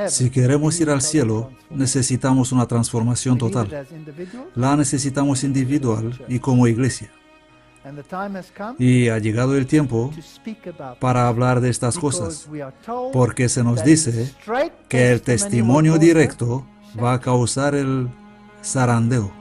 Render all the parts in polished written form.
Si queremos ir al cielo, necesitamos una transformación total. La necesitamos individual y como iglesia. Y ha llegado el tiempo para hablar de estas cosas, porque se nos dice que el testimonio directo va a causar el zarandeo.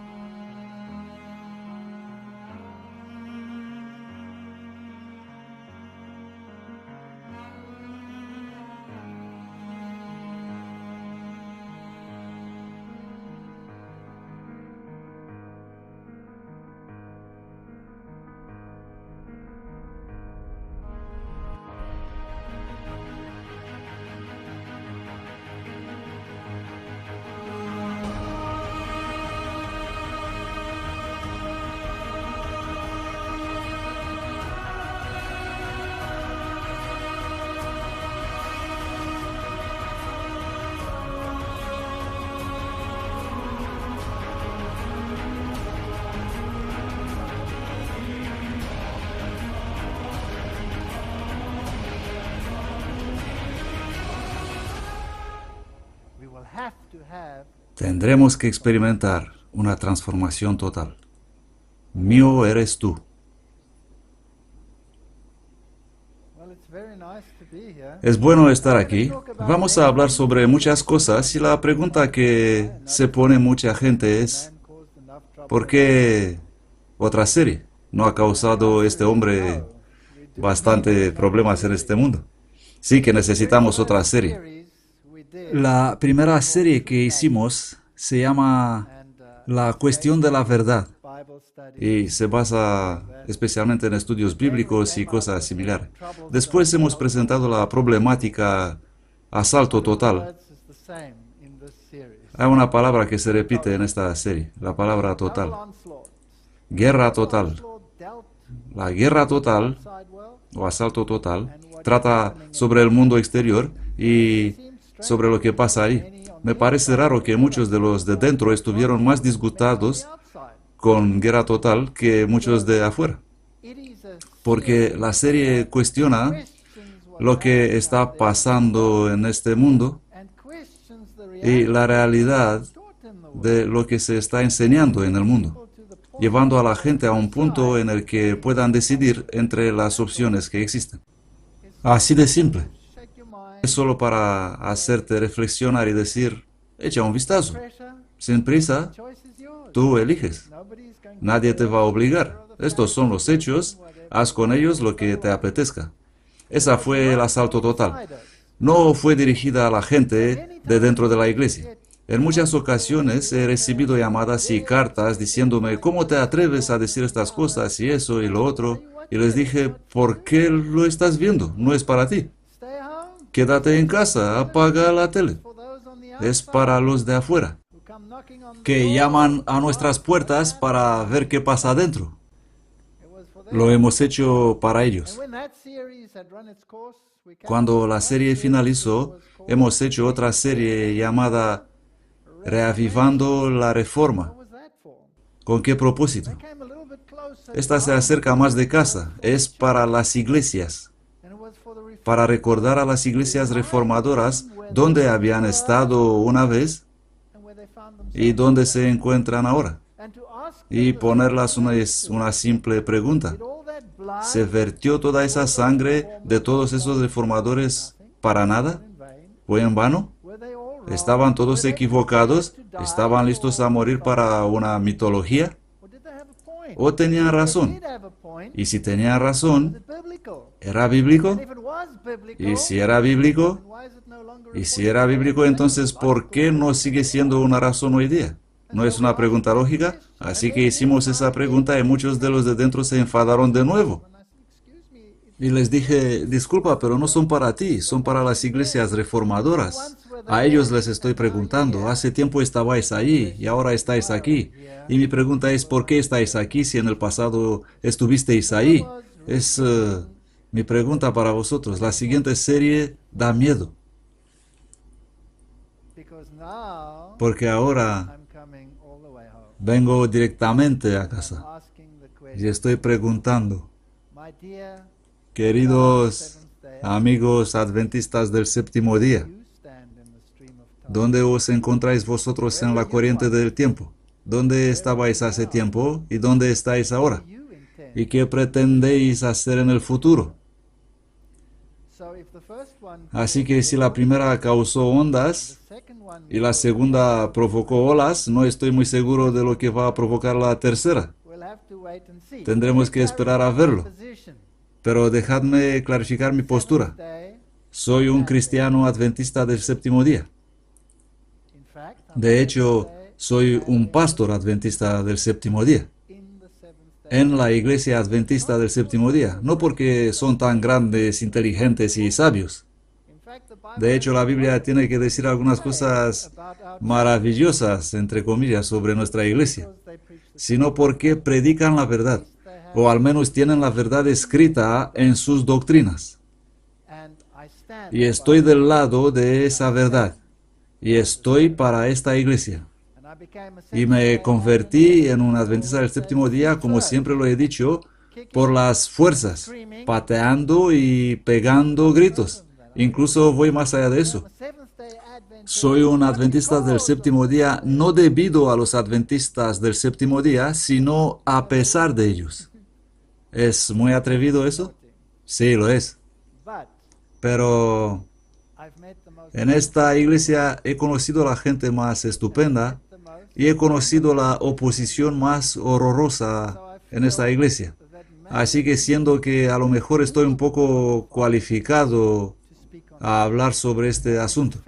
Tendremos que experimentar una transformación total. Mío eres tú. Es bueno estar aquí. Vamos a hablar sobre muchas cosas y la pregunta que se pone mucha gente es ¿por qué otra serie no ha causado este hombre bastante problemas en este mundo? Sí que necesitamos otra serie. La primera serie que hicimos se llama La cuestión de la verdad y se basa especialmente en estudios bíblicos y cosas similares. Después hemos presentado la problemática asalto total. Hay una palabra que se repite en esta serie, la palabra total. Guerra total. La guerra total o asalto total trata sobre el mundo exterior y sobre lo que pasa ahí. Me parece raro que muchos de los de dentro estuvieron más disgustados con Guerra Total que muchos de afuera. Porque la serie cuestiona lo que está pasando en este mundo y la realidad de lo que se está enseñando en el mundo, llevando a la gente a un punto en el que puedan decidir entre las opciones que existen. Así de simple. Es solo para hacerte reflexionar y decir, echa un vistazo. Sin prisa, tú eliges. Nadie te va a obligar. Estos son los hechos, haz con ellos lo que te apetezca. Esa fue el asalto total. No fue dirigida a la gente de dentro de la iglesia. En muchas ocasiones he recibido llamadas y cartas diciéndome, ¿cómo te atreves a decir estas cosas y eso y lo otro? Y les dije, ¿por qué lo estás viendo? No es para ti. Quédate en casa, apaga la tele. Es para los de afuera, que llaman a nuestras puertas para ver qué pasa adentro. Lo hemos hecho para ellos. Cuando la serie finalizó, hemos hecho otra serie llamada Reavivando la Reforma. ¿Con qué propósito? Esta se acerca más de casa, es para las iglesias, para recordar a las iglesias reformadoras dónde habían estado una vez y dónde se encuentran ahora. Y ponerlas una simple pregunta. ¿Se vertió toda esa sangre de todos esos reformadores para nada? ¿Fue en vano? ¿Estaban todos equivocados? ¿Estaban listos a morir para una mitología? ¿O tenían razón? Y si tenían razón, ¿era bíblico? Y si era bíblico, entonces ¿por qué no sigue siendo una razón hoy día? ¿No es una pregunta lógica? Así que hicimos esa pregunta y muchos de los de dentro se enfadaron de nuevo. Y les dije, disculpa, pero no son para ti, son para las iglesias reformadoras. A ellos les estoy preguntando, hace tiempo estabais ahí y ahora estáis aquí. Y mi pregunta es, ¿por qué estáis aquí si en el pasado estuvisteis ahí? Es mi pregunta para vosotros. La siguiente serie da miedo. Porque ahora vengo directamente a casa y estoy preguntando, queridos amigos adventistas del séptimo día, ¿Dónde os encontráis vosotros en la corriente del tiempo? ¿Dónde estabais hace tiempo y dónde estáis ahora? ¿Y qué pretendéis hacer en el futuro? Así que si la primera causó ondas y la segunda provocó olas, no estoy muy seguro de lo que va a provocar la tercera. Tendremos que esperar a verlo. Pero dejadme clarificar mi postura. Soy un cristiano adventista del séptimo día. De hecho, soy un pastor adventista del séptimo día. En la iglesia adventista del séptimo día. No porque son tan grandes, inteligentes y sabios. De hecho, la Biblia tiene que decir algunas cosas maravillosas, entre comillas, sobre nuestra iglesia, sino porque predican la verdad, o al menos tienen la verdad escrita en sus doctrinas. Y estoy del lado de esa verdad, y estoy para esta iglesia. Y me convertí en un adventista del séptimo día, como siempre lo he dicho, por las fuerzas, pateando y pegando gritos. Incluso voy más allá de eso. Soy un adventista del séptimo día no debido a los adventistas del séptimo día, sino a pesar de ellos. ¿Es muy atrevido eso? Sí, lo es. Pero en esta iglesia he conocido a la gente más estupenda y he conocido la oposición más horrorosa en esta iglesia. Así que siendo que a lo mejor estoy un poco cualificado a hablar sobre este asunto,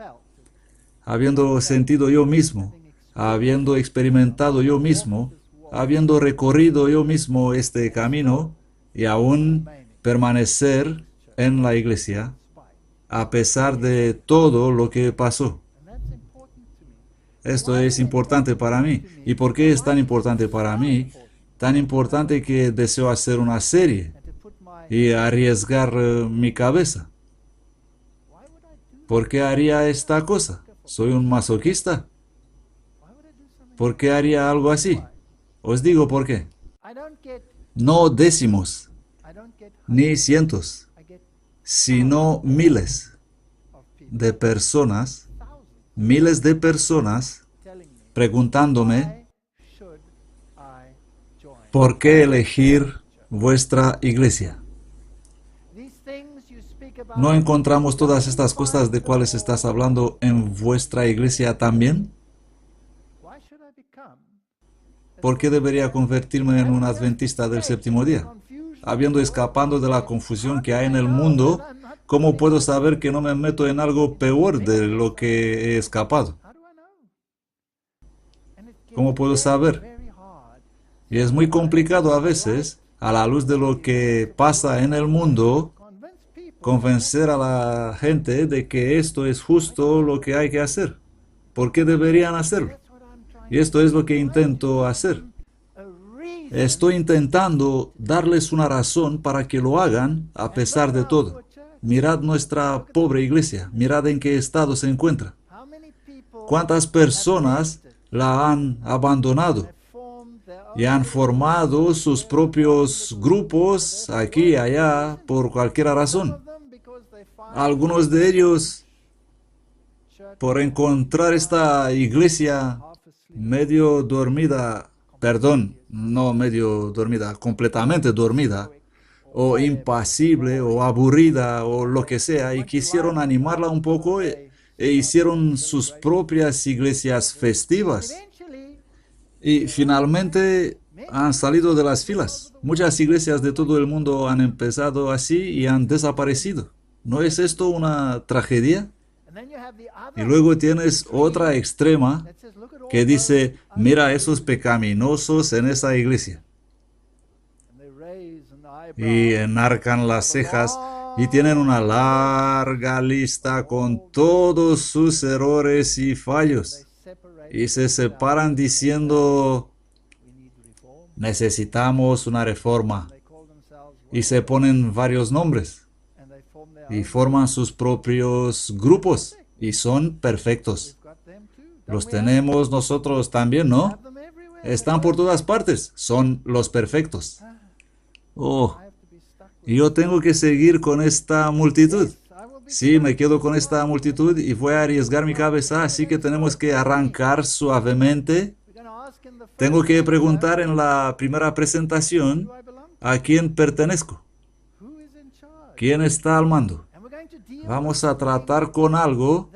habiendo sentido yo mismo, habiendo experimentado yo mismo, habiendo recorrido yo mismo este camino y aún permanecer en la iglesia a pesar de todo lo que pasó. Esto es importante para mí. ¿Y por qué es tan importante para mí? Tan importante que deseo hacer una serie y arriesgar mi cabeza. ¿Por qué haría esta cosa? ¿Soy un masoquista? ¿Por qué haría algo así? Os digo por qué. No décimos, ni cientos, sino miles de personas preguntándome ¿por qué elegir vuestra iglesia? ¿No encontramos todas estas cosas de cuales estás hablando en vuestra iglesia también? ¿Por qué debería convertirme en un adventista del séptimo día? Habiendo escapado de la confusión que hay en el mundo, ¿cómo puedo saber que no me meto en algo peor de lo que he escapado? ¿Cómo puedo saber? Y es muy complicado a veces, a la luz de lo que pasa en el mundo, convencer a la gente de que esto es justo lo que hay que hacer. ¿Por qué deberían hacerlo? Y esto es lo que intento hacer. Estoy intentando darles una razón para que lo hagan a pesar de todo. Mirad nuestra pobre iglesia, mirad en qué estado se encuentra. ¿Cuántas personas la han abandonado y han formado sus propios grupos aquí y allá por cualquier razón? Algunos de ellos, por encontrar esta iglesia medio dormida, perdón, no medio dormida, completamente dormida, o impasible, o aburrida, o lo que sea, y quisieron animarla un poco e hicieron sus propias iglesias festivas. Y finalmente han salido de las filas. Muchas iglesias de todo el mundo han empezado así y han desaparecido. ¿No es esto una tragedia? Y luego tienes otra extrema que dice, mira a esos pecaminosos en esa iglesia. Y enarcan las cejas y tienen una larga lista con todos sus errores y fallos. Y se separan diciendo, necesitamos una reforma. Y se ponen varios nombres. Y forman sus propios grupos. Y son perfectos. Los tenemos nosotros también, ¿no? Están por todas partes. Son los perfectos. Oh, yo tengo que seguir con esta multitud. Sí, me quedo con esta multitud y voy a arriesgar mi cabeza, así que tenemos que arrancar suavemente. Tengo que preguntar en la primera presentación a quién pertenezco, quién está al mando. Vamos a tratar con algo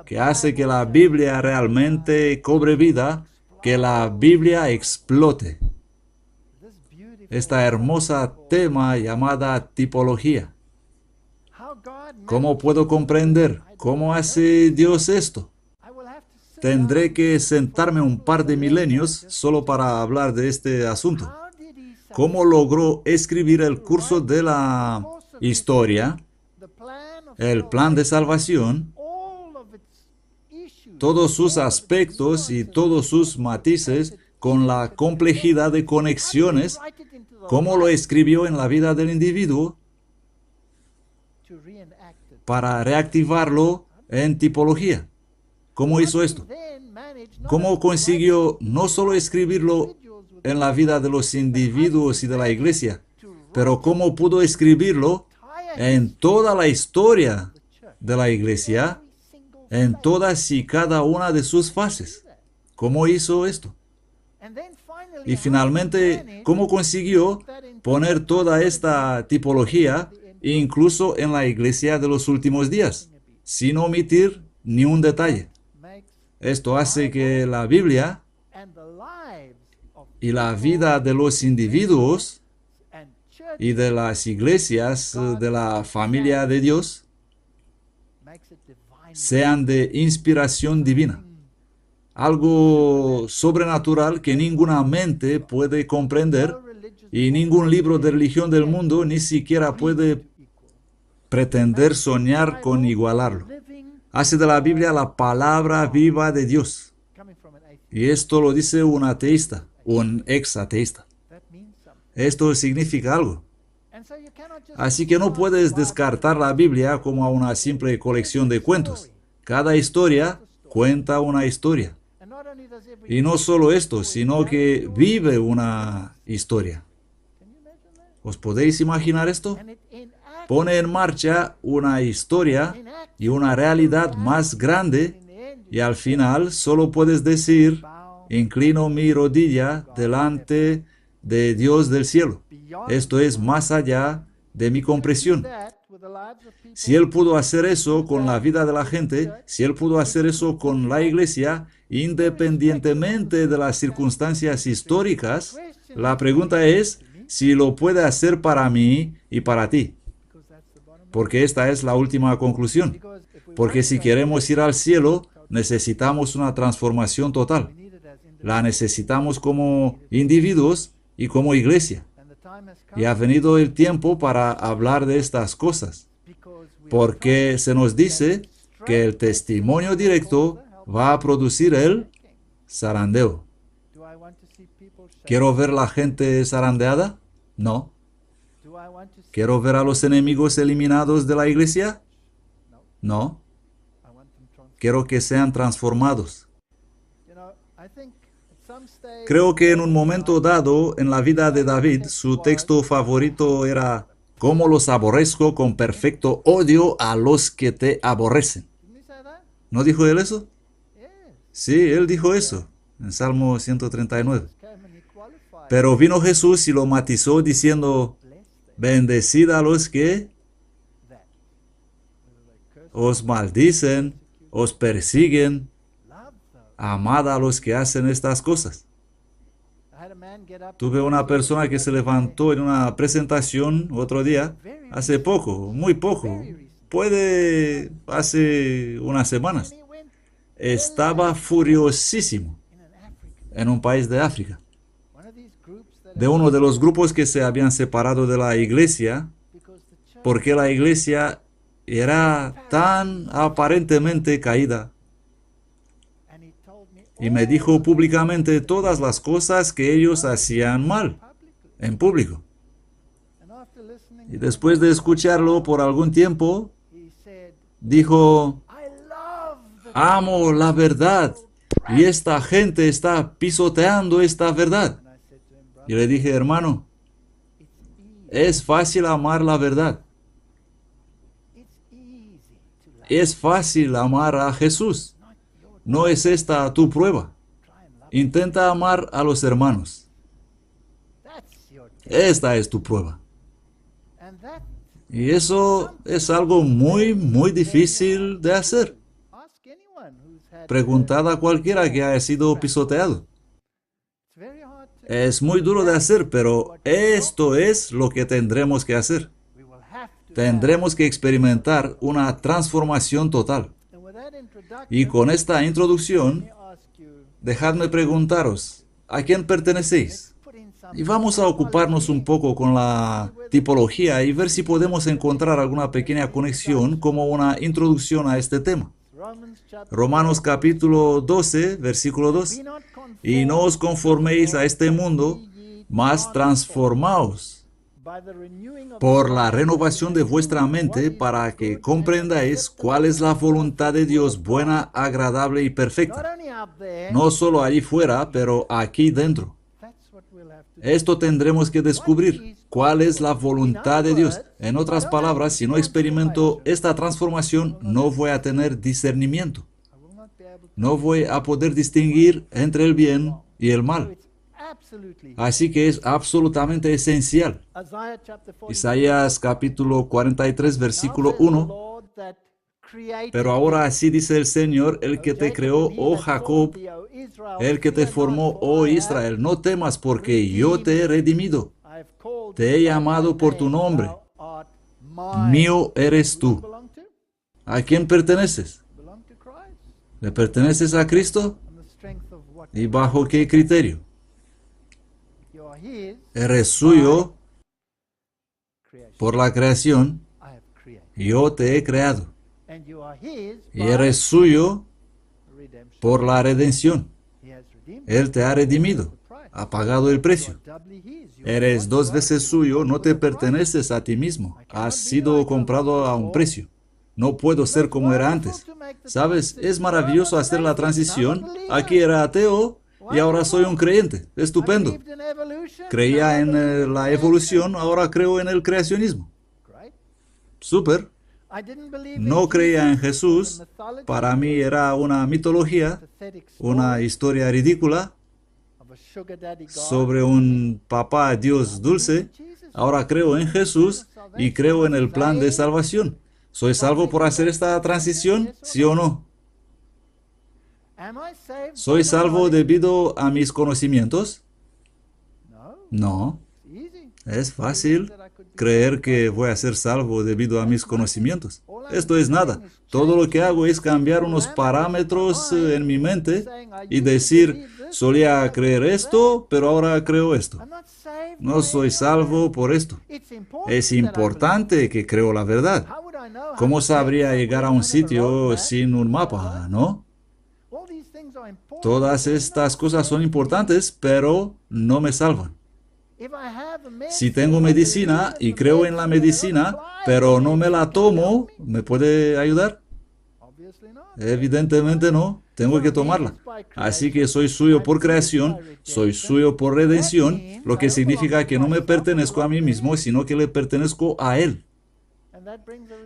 que hace que la Biblia realmente cobre vida, que la Biblia explote. Esta hermosa tema llamada tipología. ¿Cómo puedo comprender? ¿Cómo hace Dios esto? Tendré que sentarme un par de milenios solo para hablar de este asunto. ¿Cómo logró escribir el curso de la historia, el plan de salvación, todos sus aspectos y todos sus matices, con la complejidad de conexiones, cómo lo escribió en la vida del individuo para reactivarlo en tipología? ¿Cómo hizo esto? ¿Cómo consiguió no solo escribirlo en la vida de los individuos y de la iglesia, pero cómo pudo escribirlo en toda la historia de la iglesia, en todas y cada una de sus fases? ¿Cómo hizo esto? Y finalmente, ¿cómo consiguió poner toda esta tipología incluso en la iglesia de los últimos días, sin omitir ni un detalle? Esto hace que la Biblia y la vida de los individuos y de las iglesias de la familia de Dios sean de inspiración divina. Algo sobrenatural que ninguna mente puede comprender y ningún libro de religión del mundo ni siquiera puede pretender soñar con igualarlo. Hace de la Biblia la palabra viva de Dios. Y esto lo dice un ateísta, un ex-ateísta. Esto significa algo. Así que no puedes descartar la Biblia como una simple colección de cuentos. Cada historia cuenta una historia. Y no solo esto, sino que vive una historia. ¿Os podéis imaginar esto? Pone en marcha una historia y una realidad más grande, y al final solo puedes decir: inclino mi rodilla delante de Dios del cielo. Esto es más allá de mi comprensión. Si Él pudo hacer eso con la vida de la gente, si Él pudo hacer eso con la iglesia, independientemente de las circunstancias históricas, la pregunta es si lo puede hacer para mí y para ti. Porque esta es la última conclusión. Porque si queremos ir al cielo, necesitamos una transformación total. La necesitamos como individuos y como iglesia. Y ha venido el tiempo para hablar de estas cosas. Porque se nos dice que el testimonio directo va a producir el zarandeo. ¿Quiero ver la gente zarandeada? No. ¿Quiero ver a los enemigos eliminados de la iglesia? No. Quiero que sean transformados. Creo que en un momento dado en la vida de David, su texto favorito era: «Cómo los aborrezco con perfecto odio a los que te aborrecen». ¿No dijo él eso? Sí, él dijo eso en Salmo 139. Pero vino Jesús y lo matizó diciendo: «Bendecid a los que os maldicen, os persiguen, amad a los que hacen estas cosas». Tuve una persona que se levantó en una presentación otro día, hace poco, muy poco, puede hace unas semanas. Estaba furiosísimo en un país de África, de uno de los grupos que se habían separado de la iglesia, porque la iglesia era tan aparentemente caída. Y me dijo públicamente todas las cosas que ellos hacían mal, en público. Y después de escucharlo por algún tiempo, dijo: «Amo la verdad, y esta gente está pisoteando esta verdad». Y le dije: «Hermano, es fácil amar la verdad. es fácil amar a Jesús. ¿No es esta tu prueba? Intenta amar a los hermanos. Esta es tu prueba. Y eso es algo muy, muy difícil de hacer. Preguntad a cualquiera que haya sido pisoteado. Es muy duro de hacer, pero esto es lo que tendremos que hacer. Tendremos que experimentar una transformación total. Y con esta introducción, dejadme preguntaros, ¿a quién pertenecéis? Y vamos a ocuparnos un poco con la tipología y ver si podemos encontrar alguna pequeña conexión como una introducción a este tema. Romanos capítulo 12, versículo 2. Y no os conforméis a este mundo, mas transformaos por la renovación de vuestra mente para que comprendáis cuál es la voluntad de Dios buena, agradable y perfecta. No solo allí fuera, pero aquí dentro. Esto tendremos que descubrir, cuál es la voluntad de Dios. En otras palabras, si no experimento esta transformación, no voy a tener discernimiento. No voy a poder distinguir entre el bien y el mal. Así que es absolutamente esencial. Isaías capítulo 43, versículo 1. Pero ahora así dice el Señor, el que te creó, oh Jacob, el que te formó, oh Israel, no temas porque yo te he redimido. Te he llamado por tu nombre. Mío eres tú. ¿A quién perteneces? ¿Le perteneces a Cristo? ¿Y bajo qué criterio? Eres suyo por la creación. Yo te he creado. Y eres suyo por la redención. Él te ha redimido. Ha pagado el precio. Eres dos veces suyo, no te perteneces a ti mismo. Has sido comprado a un precio. No puedo ser como era antes. ¿Sabes? Es maravilloso hacer la transición. Aquí era ateo y ahora soy un creyente. Estupendo. Creía en la evolución, ahora creo en el creacionismo. Súper. No creía en Jesús. Para mí era una mitología, una historia ridícula sobre un papá Dios dulce. Ahora creo en Jesús y creo en el plan de salvación. ¿Soy salvo por hacer esta transición? ¿Sí o no? ¿Soy salvo debido a mis conocimientos? No. Es fácil creer que voy a ser salvo debido a mis conocimientos. Esto es nada. Todo lo que hago es cambiar unos parámetros en mi mente y decir, solía creer esto, pero ahora creo esto. No soy salvo por esto. Es importante que creo la verdad. ¿Cómo sabría llegar a un sitio sin un mapa, no? Todas estas cosas son importantes, pero no me salvan. Si tengo medicina y creo en la medicina, pero no me la tomo, ¿me puede ayudar? Evidentemente no. Tengo que tomarla. Así que soy suyo por creación, soy suyo por redención, lo que significa que no me pertenezco a mí mismo, sino que le pertenezco a Él.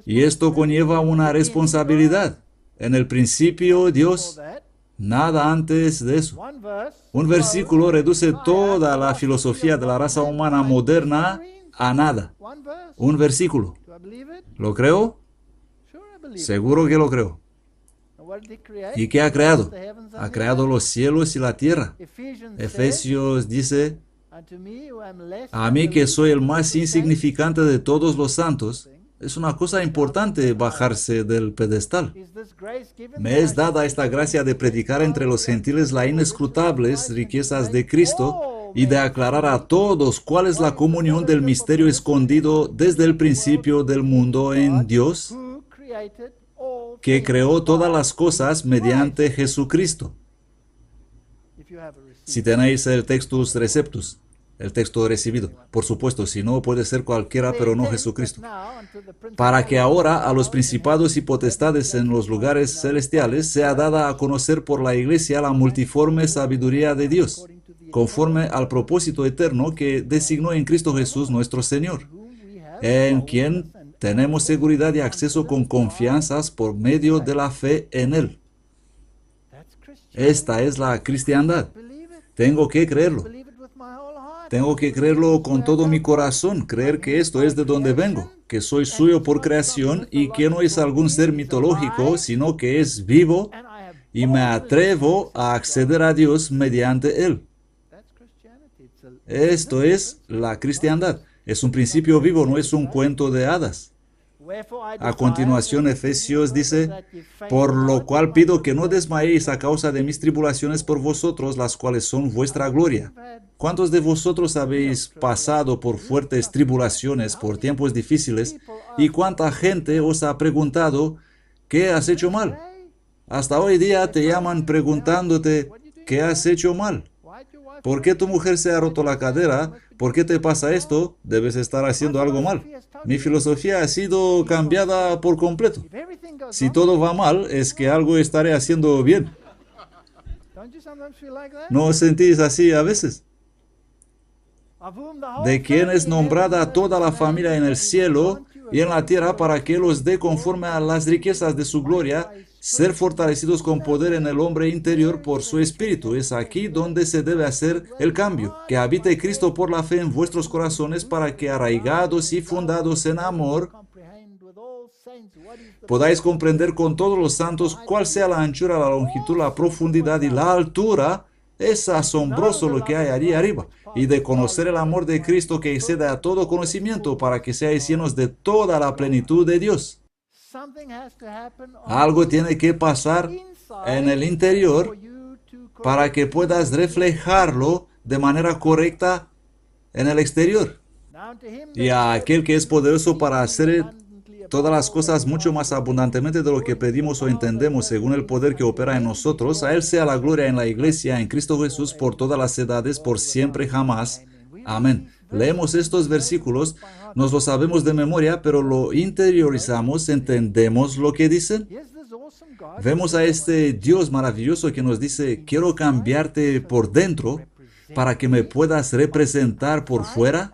Y esto conlleva una responsabilidad. En el principio, Dios, nada antes de eso. Un versículo reduce toda la filosofía de la raza humana moderna a nada. Un versículo. ¿Lo creo? Seguro que lo creo. ¿Y qué ha creado? Ha creado los cielos y la tierra. Efesios dice, a mí que soy el más insignificante de todos los santos. Es una cosa importante bajarse del pedestal. Me es dada esta gracia de predicar entre los gentiles las inescrutables riquezas de Cristo y de aclarar a todos cuál es la comunión del misterio escondido desde el principio del mundo en Dios, que creó todas las cosas mediante Jesucristo. Si tenéis el Textus Receptus, el texto recibido, por supuesto, si no puede ser cualquiera, pero no Jesucristo. Para que ahora a los principados y potestades en los lugares celestiales sea dada a conocer por la Iglesia la multiforme sabiduría de Dios, conforme al propósito eterno que designó en Cristo Jesús nuestro Señor, en quien Tenemos seguridad y acceso con confianzas por medio de la fe en Él. Esta es la cristiandad. Tengo que creerlo. Tengo que creerlo con todo mi corazón, creer que esto es de donde vengo, que soy suyo por creación y que no es algún ser mitológico, sino que es vivo y me atrevo a acceder a Dios mediante Él. Esto es la cristiandad. Es un principio vivo, no es un cuento de hadas. A continuación, Efesios dice, por lo cual pido que no desmayéis a causa de mis tribulaciones por vosotros, las cuales son vuestra gloria. ¿Cuántos de vosotros habéis pasado por fuertes tribulaciones, por tiempos difíciles? ¿Y cuánta gente os ha preguntado, ¿qué has hecho mal? Hasta hoy día te llaman preguntándote, ¿qué has hecho mal? ¿Por qué tu mujer se ha roto la cadera? ¿Por qué te pasa esto? Debes estar haciendo algo mal. Mi filosofía ha sido cambiada por completo. Si todo va mal, es que algo estaré haciendo bien. ¿No os sentís así a veces? De quien es nombrada toda la familia en el cielo y en la tierra para que los dé conforme a las riquezas de su gloria, ser fortalecidos con poder en el hombre interior por su espíritu. Es aquí donde se debe hacer el cambio, que habite Cristo por la fe en vuestros corazones para que arraigados y fundados en amor, podáis comprender con todos los santos cuál sea la anchura, la longitud, la profundidad y la altura. Es asombroso lo que hay allí arriba. Y de conocer el amor de Cristo que excede a todo conocimiento para que seáis llenos de toda la plenitud de Dios. Algo tiene que pasar en el interior para que puedas reflejarlo de manera correcta en el exterior. Y a aquel que es poderoso para hacer todas las cosas mucho más abundantemente de lo que pedimos o entendemos según el poder que opera en nosotros, a Él sea la gloria en la iglesia, en Cristo Jesús, por todas las edades, por siempre jamás. Amén. Leemos estos versículos, nos lo sabemos de memoria, pero lo interiorizamos, entendemos lo que dicen. Vemos a este Dios maravilloso que nos dice, quiero cambiarte por dentro para que me puedas representar por fuera.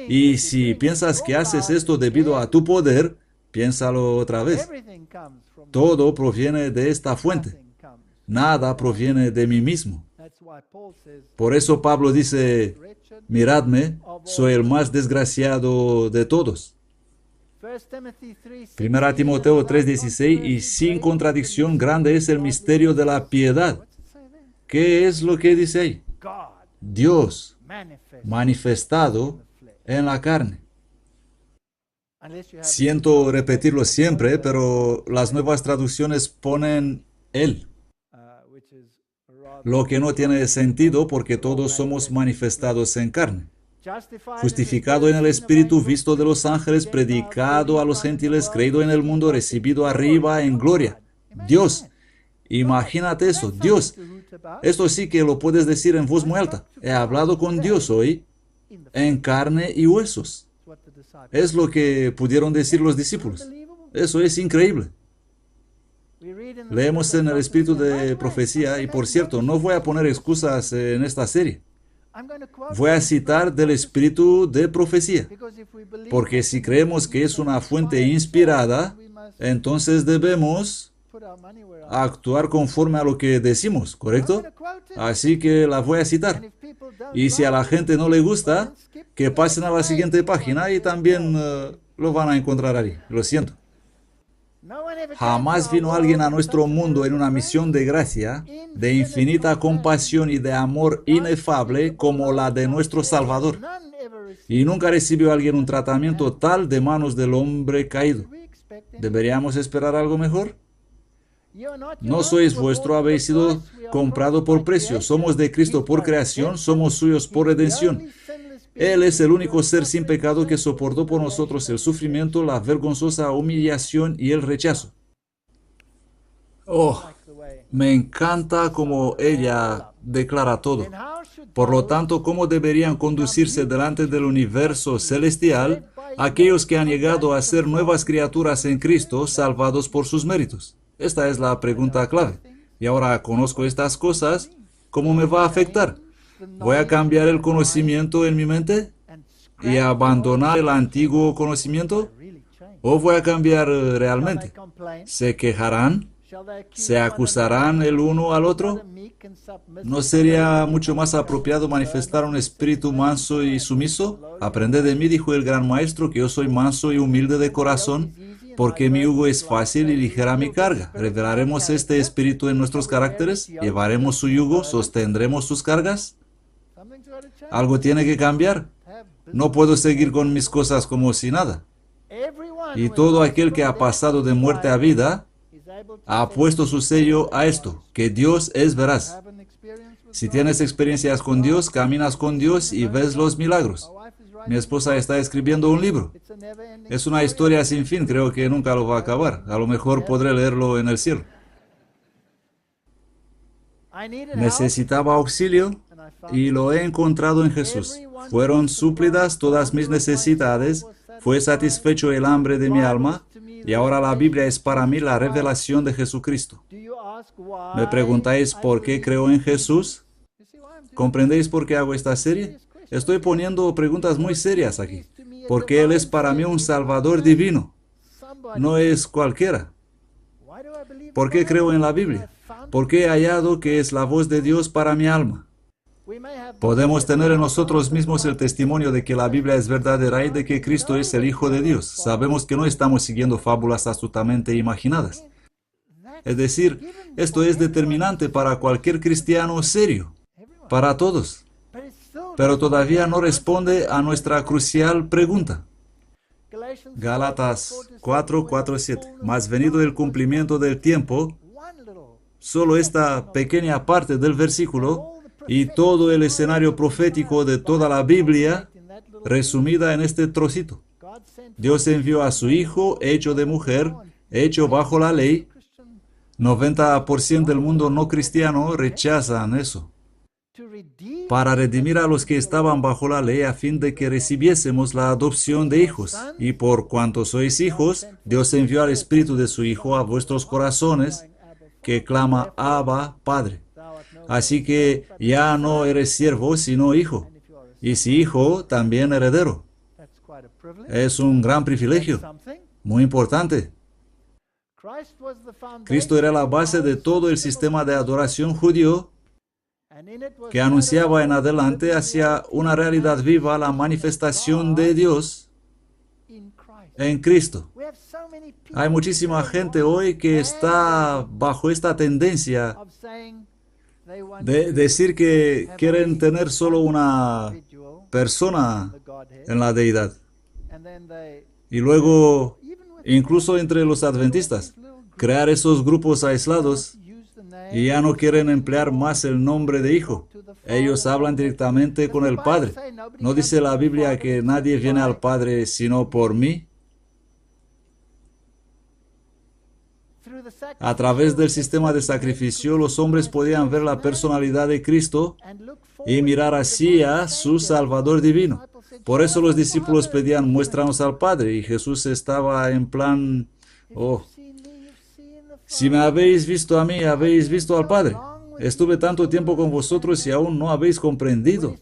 Y si piensas que haces esto debido a tu poder, piénsalo otra vez. Todo proviene de esta fuente. Nada proviene de mí mismo. Por eso Pablo dice, miradme, soy el más desgraciado de todos. 1 Timoteo 3:16, y sin contradicción grande es el misterio de la piedad. ¿Qué es lo que dice ahí? Dios manifestado en la carne. Siento repetirlo siempre, pero las nuevas traducciones ponen Él. Lo que no tiene sentido porque todos somos manifestados en carne. Justificado en el Espíritu, visto de los ángeles, predicado a los gentiles, creído en el mundo, recibido arriba en gloria. Dios. Imagínate eso, Dios. Esto sí que lo puedes decir en voz muy alta. He hablado con Dios hoy en carne y huesos. Es lo que pudieron decir los discípulos. Eso es increíble. Leemos en el espíritu de profecía y, por cierto, no voy a poner excusas en esta serie. Voy a citar del espíritu de profecía. Porque si creemos que es una fuente inspirada, entonces debemos actuar conforme a lo que decimos, ¿correcto? Así que la voy a citar. Y si a la gente no le gusta, que pasen a la siguiente página y también lo van a encontrar ahí. Lo siento. Jamás vino alguien a nuestro mundo en una misión de gracia, de infinita compasión y de amor inefable como la de nuestro Salvador. Y nunca recibió alguien un tratamiento tal de manos del hombre caído. ¿Deberíamos esperar algo mejor? No sois vuestro, habéis sido comprado por precio. Somos de Cristo por creación, somos suyos por redención. Él es el único ser sin pecado que soportó por nosotros el sufrimiento, la vergonzosa humillación y el rechazo. Oh, me encanta cómo ella declara todo. Por lo tanto, ¿cómo deberían conducirse delante del universo celestial aquellos que han llegado a ser nuevas criaturas en Cristo, salvados por sus méritos? Esta es la pregunta clave. Y ahora conozco estas cosas, ¿cómo me va a afectar? ¿Voy a cambiar el conocimiento en mi mente? y abandonar el antiguo conocimiento? ¿O voy a cambiar realmente? ¿Se quejarán? ¿Se acusarán el uno al otro? ¿No sería mucho más apropiado manifestar un espíritu manso y sumiso? Aprended de mí, dijo el gran maestro, que yo soy manso y humilde de corazón, porque mi yugo es fácil y ligera mi carga. ¿Revelaremos este espíritu en nuestros caracteres? ¿Llevaremos su yugo? ¿Sostendremos sus cargas? Algo tiene que cambiar. No puedo seguir con mis cosas como si nada. Y todo aquel que ha pasado de muerte a vida ha puesto su sello a esto, que Dios es veraz. Si tienes experiencias con Dios, caminas con Dios y ves los milagros. Mi esposa está escribiendo un libro. Es una historia sin fin, creo que nunca lo va a acabar. A lo mejor podré leerlo en el cielo. Necesitaba auxilio y lo he encontrado en Jesús. Fueron suplidas todas mis necesidades, fue satisfecho el hambre de mi alma, y ahora la Biblia es para mí la revelación de Jesucristo. ¿Me preguntáis por qué creo en Jesús? ¿Comprendéis por qué hago esta serie? Estoy poniendo preguntas muy serias aquí, porque Él es para mí un Salvador divino, no es cualquiera. ¿Por qué creo en la Biblia? Porque he hallado que es la voz de Dios para mi alma. Podemos tener en nosotros mismos el testimonio de que la Biblia es verdadera y de que Cristo es el Hijo de Dios. Sabemos que no estamos siguiendo fábulas astutamente imaginadas. Es decir, esto es determinante para cualquier cristiano serio, para todos. Pero todavía no responde a nuestra crucial pregunta. Gálatas 4:7. Mas venido el cumplimiento del tiempo, solo esta pequeña parte del versículo y todo el escenario profético de toda la Biblia resumida en este trocito. Dios envió a su Hijo, hecho de mujer, hecho bajo la ley. 90% del mundo no cristiano rechazan eso. Para redimir a los que estaban bajo la ley a fin de que recibiésemos la adopción de hijos. Y por cuanto sois hijos, Dios envió al Espíritu de su Hijo a vuestros corazones, que clama, Abba, Padre. Así que ya no eres siervo, sino hijo. Y si hijo, también heredero. Es un gran privilegio, muy importante. Cristo era la base de todo el sistema de adoración judío, que anunciaba en adelante hacia una realidad viva la manifestación de Dios en Cristo. Hay muchísima gente hoy que está bajo esta tendencia de decir que quieren tener solo una persona en la deidad. Y luego, incluso entre los adventistas, crear esos grupos aislados y ya no quieren emplear más el nombre de hijo. Ellos hablan directamente con el Padre. ¿No dice la Biblia que nadie viene al Padre sino por mí? A través del sistema de sacrificio, los hombres podían ver la personalidad de Cristo y mirar así a su Salvador divino. Por eso los discípulos pedían, muéstranos al Padre, y Jesús estaba en plan, oh, si me habéis visto a mí, habéis visto al Padre. Estuve tanto tiempo con vosotros y aún no habéis comprendido.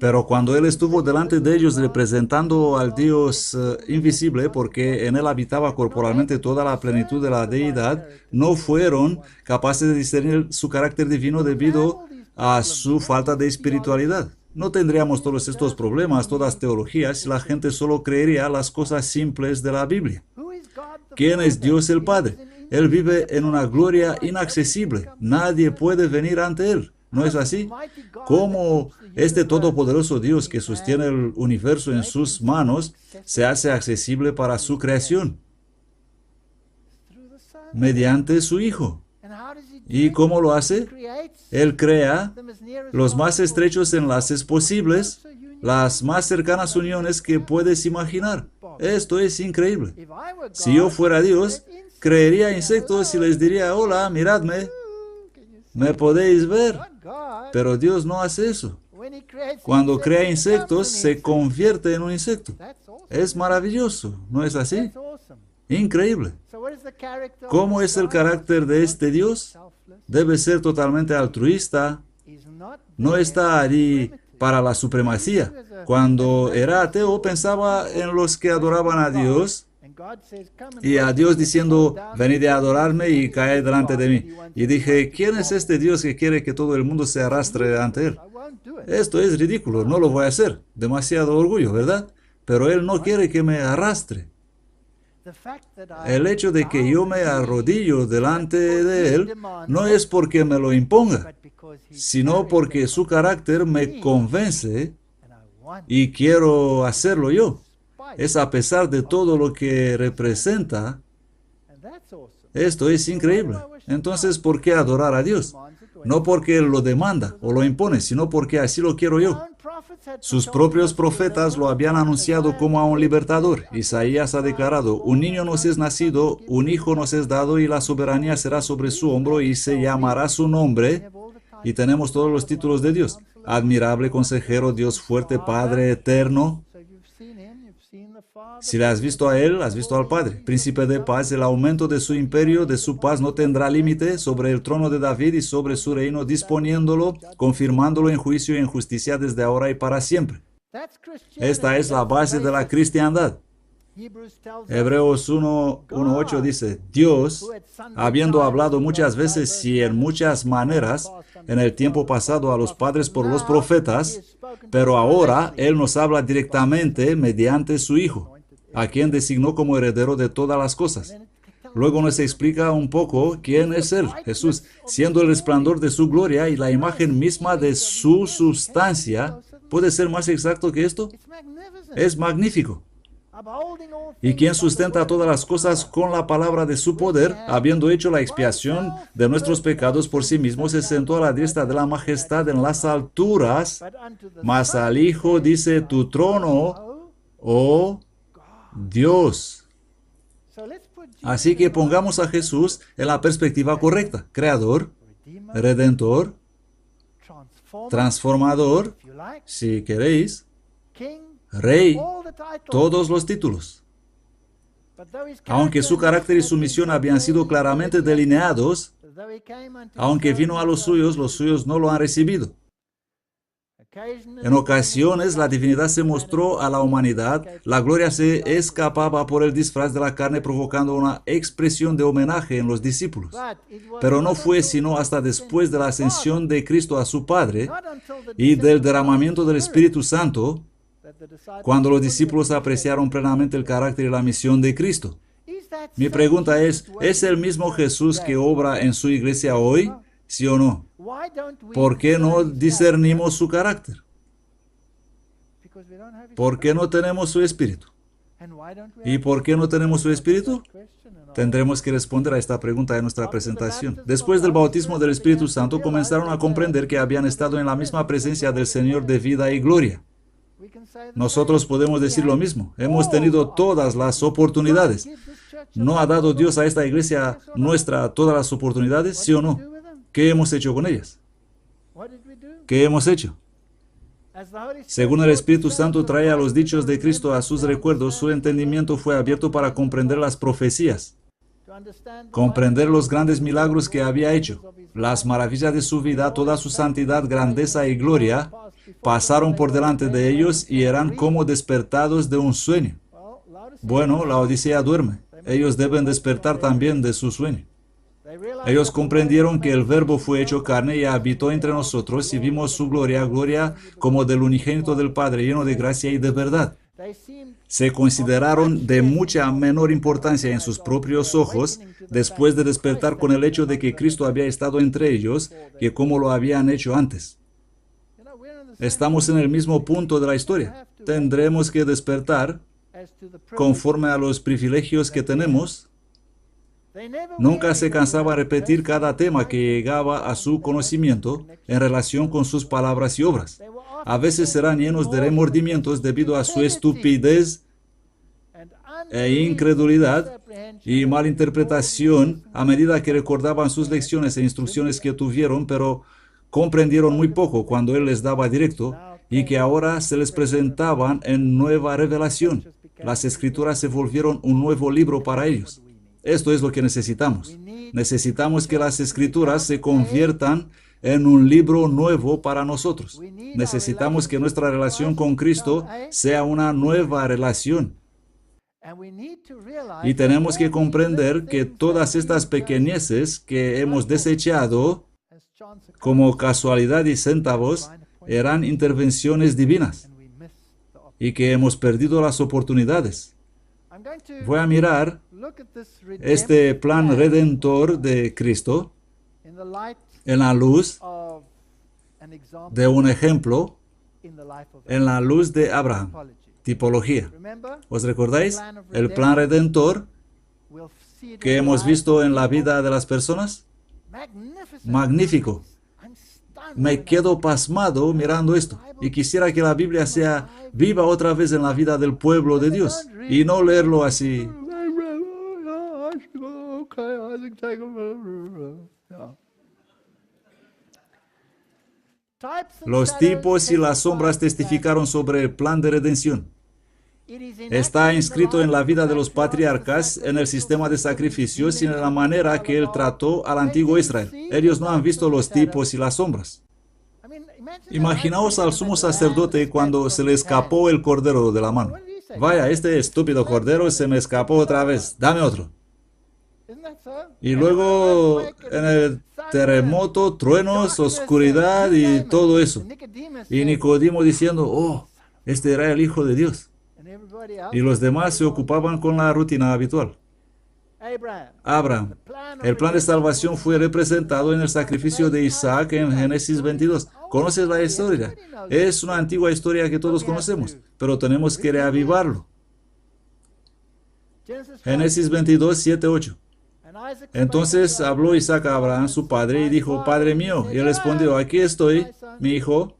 Pero cuando Él estuvo delante de ellos representando al Dios invisible, porque en Él habitaba corporalmente toda la plenitud de la deidad, no fueron capaces de discernir su carácter divino debido a su falta de espiritualidad. No tendríamos todos estos problemas, todas teologías, si la gente solo creería las cosas simples de la Biblia. ¿Quién es Dios el Padre? Él vive en una gloria inaccesible. Nadie puede venir ante Él. ¿No es así? ¿Cómo este todopoderoso Dios que sostiene el universo en sus manos se hace accesible para su creación? Mediante su Hijo. ¿Y cómo lo hace? Él crea los más estrechos enlaces posibles, las más cercanas uniones que puedes imaginar. Esto es increíble. Si yo fuera Dios, crearía insectos y les diría, hola, miradme, me podéis ver. Pero Dios no hace eso. Cuando crea insectos, se convierte en un insecto. Es maravilloso, ¿no es así? Increíble. ¿Cómo es el carácter de este Dios? Debe ser totalmente altruista. No está allí para la supremacía. Cuando era ateo, pensaba en los que adoraban a Dios y a Dios diciendo, venid a adorarme y caed delante de mí. Y dije, ¿quién es este Dios que quiere que todo el mundo se arrastre ante Él? Esto es ridículo, no lo voy a hacer. Demasiado orgullo, ¿verdad? Pero Él no quiere que me arrastre. El hecho de que yo me arrodillo delante de Él no es porque me lo imponga, sino porque su carácter me convence y quiero hacerlo yo. Es a pesar de todo lo que representa. Esto es increíble. Entonces, ¿por qué adorar a Dios? No porque Él lo demanda o lo impone, sino porque así lo quiero yo. Sus propios profetas lo habían anunciado como a un libertador. Isaías ha declarado, un niño nos es nacido, un hijo nos es dado y la soberanía será sobre su hombro y se llamará su nombre. Y tenemos todos los títulos de Dios. Admirable consejero, Dios fuerte, Padre eterno. Si le has visto a Él, has visto al Padre. Príncipe de paz, el aumento de su imperio, de su paz no tendrá límite sobre el trono de David y sobre su reino, disponiéndolo, confirmándolo en juicio y en justicia desde ahora y para siempre. Esta es la base de la cristiandad. Hebreos 1:8 dice, Dios, habiendo hablado muchas veces y en muchas maneras en el tiempo pasado a los padres por los profetas, pero ahora Él nos habla directamente mediante su Hijo, a quien designó como heredero de todas las cosas. Luego nos explica un poco quién es Él, Jesús, siendo el resplandor de su gloria y la imagen misma de su sustancia. ¿Puede ser más exacto que esto? Es magnífico. Y quien sustenta todas las cosas con la palabra de su poder, habiendo hecho la expiación de nuestros pecados por sí mismo, se sentó a la diestra de la majestad en las alturas, mas al Hijo dice, tu trono, oh Dios. Así que pongamos a Jesús en la perspectiva correcta, creador, redentor, transformador, si queréis, Rey, todos los títulos. Aunque su carácter y su misión habían sido claramente delineados, aunque vino a los suyos no lo han recibido. En ocasiones la divinidad se mostró a la humanidad, la gloria se escapaba por el disfraz de la carne provocando una expresión de homenaje en los discípulos. Pero no fue sino hasta después de la ascensión de Cristo a su Padre y del derramamiento del Espíritu Santo, cuando los discípulos apreciaron plenamente el carácter y la misión de Cristo. Mi pregunta es el mismo Jesús que obra en su iglesia hoy? ¿Sí o no? ¿Por qué no discernimos su carácter? ¿Por qué no tenemos su espíritu? ¿Y por qué no tenemos su espíritu? Tendremos que responder a esta pregunta en nuestra presentación. Después del bautismo del Espíritu Santo, comenzaron a comprender que habían estado en la misma presencia del Señor de vida y gloria. Nosotros podemos decir lo mismo. Hemos tenido todas las oportunidades. ¿No ha dado Dios a esta iglesia nuestra todas las oportunidades? ¿Sí o no? ¿Qué hemos hecho con ellas? ¿Qué hemos hecho? Según el Espíritu Santo trae los dichos de Cristo a sus recuerdos, su entendimiento fue abierto para comprender las profecías, comprender los grandes milagros que había hecho, las maravillas de su vida, toda su santidad, grandeza y gloria, pasaron por delante de ellos y eran como despertados de un sueño. Bueno, la Odisea duerme. Ellos deben despertar también de su sueño. Ellos comprendieron que el Verbo fue hecho carne y habitó entre nosotros y vimos su gloria, gloria como del unigénito del Padre, lleno de gracia y de verdad. Se consideraron de mucha menor importancia en sus propios ojos después de despertar con el hecho de que Cristo había estado entre ellos que como lo habían hecho antes. Estamos en el mismo punto de la historia. Tendremos que despertar conforme a los privilegios que tenemos. Nunca se cansaba de repetir cada tema que llegaba a su conocimiento en relación con sus palabras y obras. A veces serán llenos de remordimientos debido a su estupidez e incredulidad y malinterpretación a medida que recordaban sus lecciones e instrucciones que tuvieron, pero comprendieron muy poco cuando Él les daba directo y que ahora se les presentaban en nueva revelación. Las Escrituras se volvieron un nuevo libro para ellos. Esto es lo que necesitamos. Necesitamos que las Escrituras se conviertan en un libro nuevo para nosotros. Necesitamos que nuestra relación con Cristo sea una nueva relación. Y tenemos que comprender que todas estas pequeñeces que hemos desechado como casualidad y centavos eran intervenciones divinas y que hemos perdido las oportunidades. Voy a mirar este plan redentor de Cristo en la luz de un ejemplo, en la luz de Abraham. Tipología. ¿Os recordáis? El plan redentor que hemos visto en la vida de las personas. Magnífico. Me quedo pasmado mirando esto y quisiera que la Biblia sea viva otra vez en la vida del pueblo de Dios y no leerlo así. Los tipos y las sombras testificaron sobre el plan de redención. Está inscrito en la vida de los patriarcas, en el sistema de sacrificios y en la manera que él trató al antiguo Israel. Ellos no han visto los tipos y las sombras. Imaginaos al sumo sacerdote cuando se le escapó el cordero de la mano. Vaya, este estúpido cordero se me escapó otra vez. Dame otro. Y luego en el terremoto, truenos, oscuridad y todo eso. Y Nicodemo diciendo, oh, este era el Hijo de Dios. Y los demás se ocupaban con la rutina habitual. Abraham. El plan de salvación fue representado en el sacrificio de Isaac en Génesis 22. ¿Conoces la historia? Es una antigua historia que todos conocemos, pero tenemos que reavivarlo. Génesis 22, 7, 8. Entonces habló Isaac a Abraham, su padre, y dijo, Padre mío. Y él respondió, aquí estoy, mi hijo.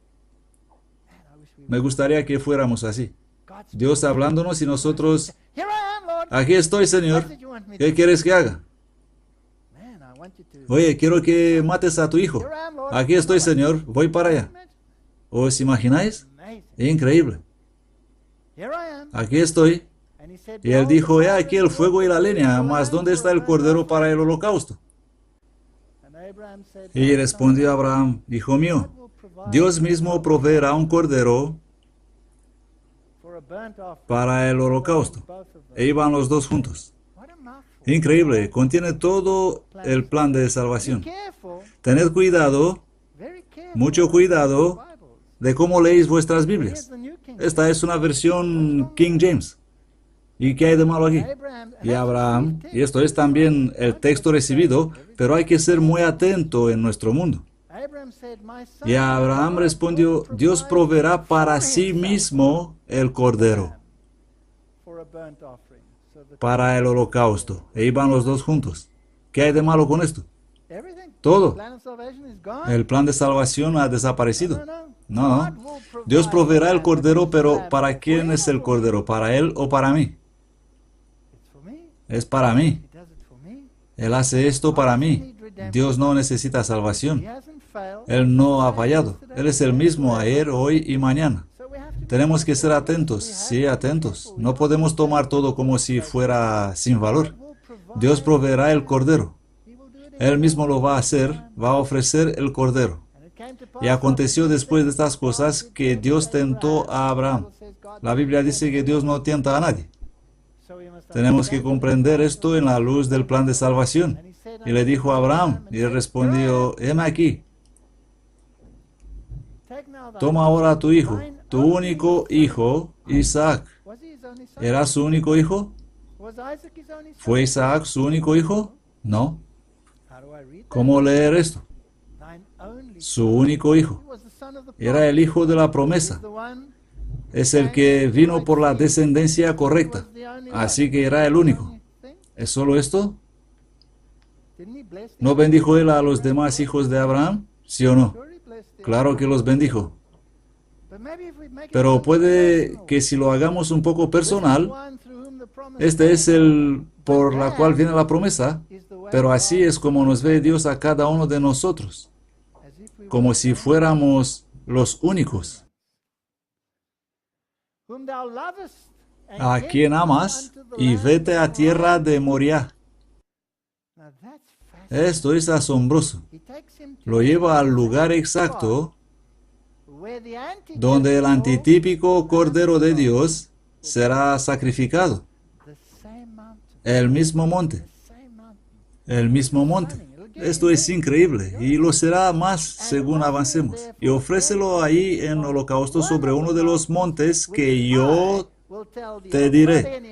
Me gustaría que fuéramos así. Dios hablándonos y nosotros, aquí estoy, Señor. ¿Qué quieres que haga? Oye, quiero que mates a tu hijo. Aquí estoy, Señor. Voy para allá. ¿Os imagináis? Increíble. Aquí estoy. Y él dijo, he aquí el fuego y la leña, mas ¿dónde está el cordero para el holocausto? Y respondió Abraham, hijo mío, Dios mismo proveerá un cordero para el holocausto. E iban los dos juntos. Increíble, contiene todo el plan de salvación. Tened cuidado, mucho cuidado, de cómo leéis vuestras Biblias. Esta es una versión King James. ¿Y qué hay de malo aquí? Y Abraham, y esto es también el texto recibido, pero hay que ser muy atento en nuestro mundo. Y Abraham respondió, Dios proveerá para sí mismo el cordero para el holocausto. E iban los dos juntos. ¿Qué hay de malo con esto? Todo. El plan de salvación ha desaparecido. No. Dios proveerá el cordero, pero ¿para quién es el cordero? ¿Para él o para mí? Es para mí. Él hace esto para mí. Dios no necesita salvación. Él no ha fallado. Él es el mismo ayer, hoy y mañana. Tenemos que ser atentos, sí, atentos. No podemos tomar todo como si fuera sin valor. Dios proveerá el cordero. Él mismo lo va a hacer, va a ofrecer el cordero. Y aconteció después de estas cosas que Dios tentó a Abraham. La Biblia dice que Dios no tienta a nadie. Tenemos que comprender esto en la luz del plan de salvación. Y le dijo a Abraham, y él respondió, heme aquí. Toma ahora a tu hijo, tu único hijo, Isaac. ¿Era su único hijo? ¿Fue Isaac su único hijo? No. ¿Cómo leer esto? Su único hijo. Era el hijo de la promesa. Es el que vino por la descendencia correcta. Así que era el único. ¿Es solo esto? ¿No bendijo él a los demás hijos de Abraham? ¿Sí o no? Claro que los bendijo. Pero puede que si lo hagamos un poco personal, este es el por la cual viene la promesa, pero así es como nos ve Dios a cada uno de nosotros, como si fuéramos los únicos. A quien amas y vete a tierra de Moriah. Esto es asombroso. Lo lleva al lugar exacto donde el antitípico Cordero de Dios será sacrificado. El mismo monte. El mismo monte. Esto es increíble y lo será más según avancemos. Y ofrécelo ahí en holocausto sobre uno de los montes que yo te diré.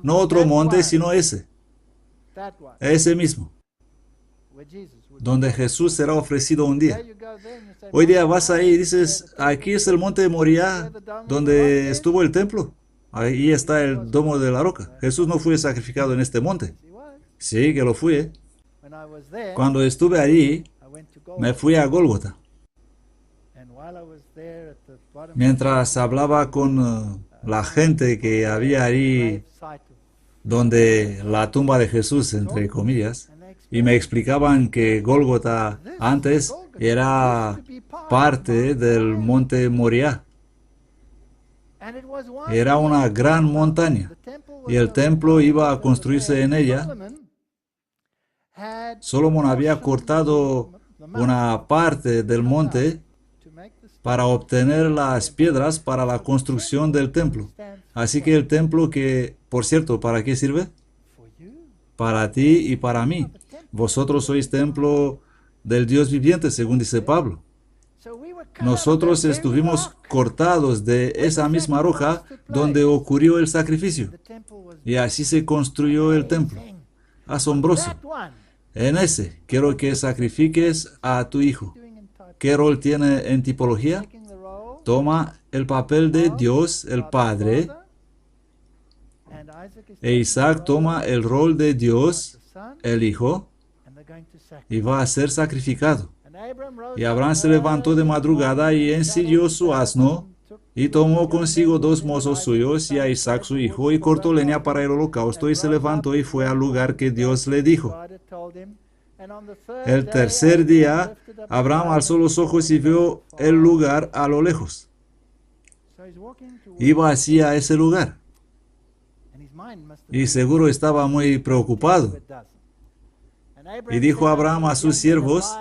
No otro monte, sino ese. Ese mismo. Donde Jesús será ofrecido un día. Hoy día vas ahí y dices, aquí es el monte de Moriah, donde estuvo el templo. Ahí está el domo de la roca. Jesús no fue sacrificado en este monte. Sí, que lo fui. Cuando estuve allí, me fui a Gólgota. Mientras hablaba con la gente que había ahí, donde la tumba de Jesús, entre comillas, y me explicaban que Gólgota antes era parte del monte Moriah. Era una gran montaña y el templo iba a construirse en ella. Solomón había cortado una parte del monte para obtener las piedras para la construcción del templo. Así que el templo que, por cierto, ¿para qué sirve? Para ti y para mí. Vosotros sois templo del Dios viviente, según dice Pablo. Nosotros estuvimos cortados de esa misma roca donde ocurrió el sacrificio. Y así se construyó el templo. Asombroso. En ese, quiero que sacrifiques a tu hijo. ¿Qué rol tiene en tipología? Toma el papel de Dios, el Padre, e Isaac toma el rol de Dios, el Hijo, y va a ser sacrificado. Y Abraham se levantó de madrugada y ensilló su asno, y tomó consigo 2 mozos suyos y a Isaac su hijo, y cortó leña para el holocausto, y se levantó y fue al lugar que Dios le dijo. El tercer día, Abraham alzó los ojos y vio el lugar a lo lejos. Iba hacia ese lugar. Y seguro estaba muy preocupado. Y dijo Abraham a sus siervos,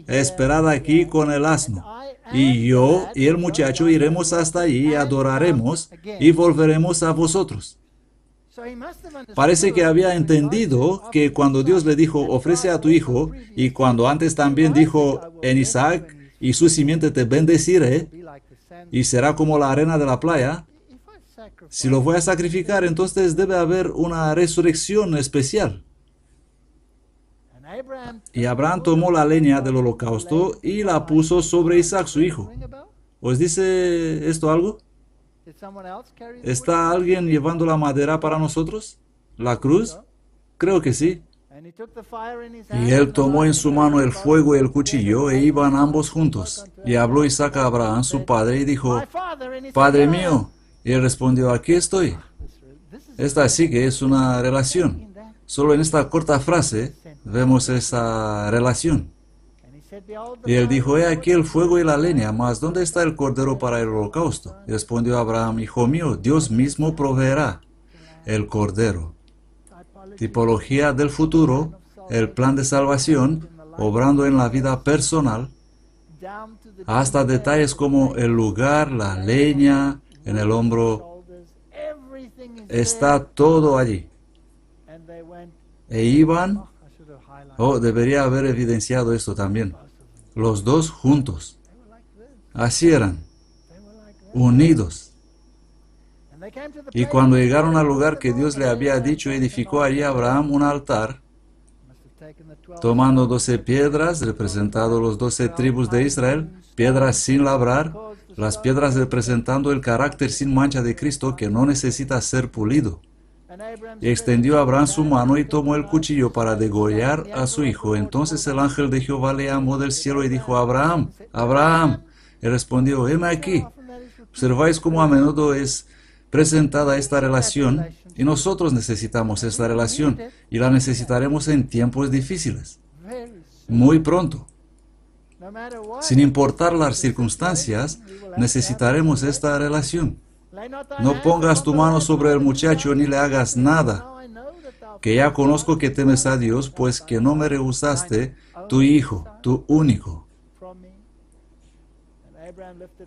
esperad aquí con el asno, y yo y el muchacho iremos hasta allí y adoraremos, y volveremos a vosotros. Parece que había entendido que cuando Dios le dijo, ofrece a tu hijo, y cuando antes también dijo, en Isaac y su simiente te bendeciré, y será como la arena de la playa, si lo voy a sacrificar, entonces debe haber una resurrección especial. Y Abraham tomó la leña del holocausto y la puso sobre Isaac su hijo. ¿Os dice esto algo? ¿Está alguien llevando la madera para nosotros? ¿La cruz? Creo que sí. Y él tomó en su mano el fuego y el cuchillo, e iban ambos juntos. Y habló Isaac a Abraham, su padre, y dijo, Padre mío. Y él respondió, aquí estoy. Esta sí que es una relación. Solo en esta corta frase vemos esa relación. Y él dijo, he aquí el fuego y la leña, mas ¿dónde está el cordero para el holocausto? Y respondió Abraham, hijo mío, Dios mismo proveerá el cordero. Tipología del futuro, el plan de salvación, obrando en la vida personal, hasta detalles como el lugar, la leña, en el hombro, está todo allí. E iban, debería haber evidenciado esto también, los dos juntos. Así eran, unidos. Y cuando llegaron al lugar que Dios le había dicho, edificó allí Abraham un altar, tomando 12 piedras, representando los 12 tribus de Israel, piedras sin labrar, las piedras representando el carácter sin mancha de Cristo que no necesita ser pulido. Y extendió Abraham su mano y tomó el cuchillo para degollar a su hijo. Entonces el ángel de Jehová le llamó del cielo y dijo, Abraham, Abraham. Él respondió, heme aquí. Observáis cómo a menudo es presentada esta relación, y nosotros necesitamos esta relación, y la necesitaremos en tiempos difíciles, muy pronto. Sin importar las circunstancias, necesitaremos esta relación. No pongas tu mano sobre el muchacho ni le hagas nada. que ya conozco que temes a Dios, pues que no me rehusaste tu hijo, tu único.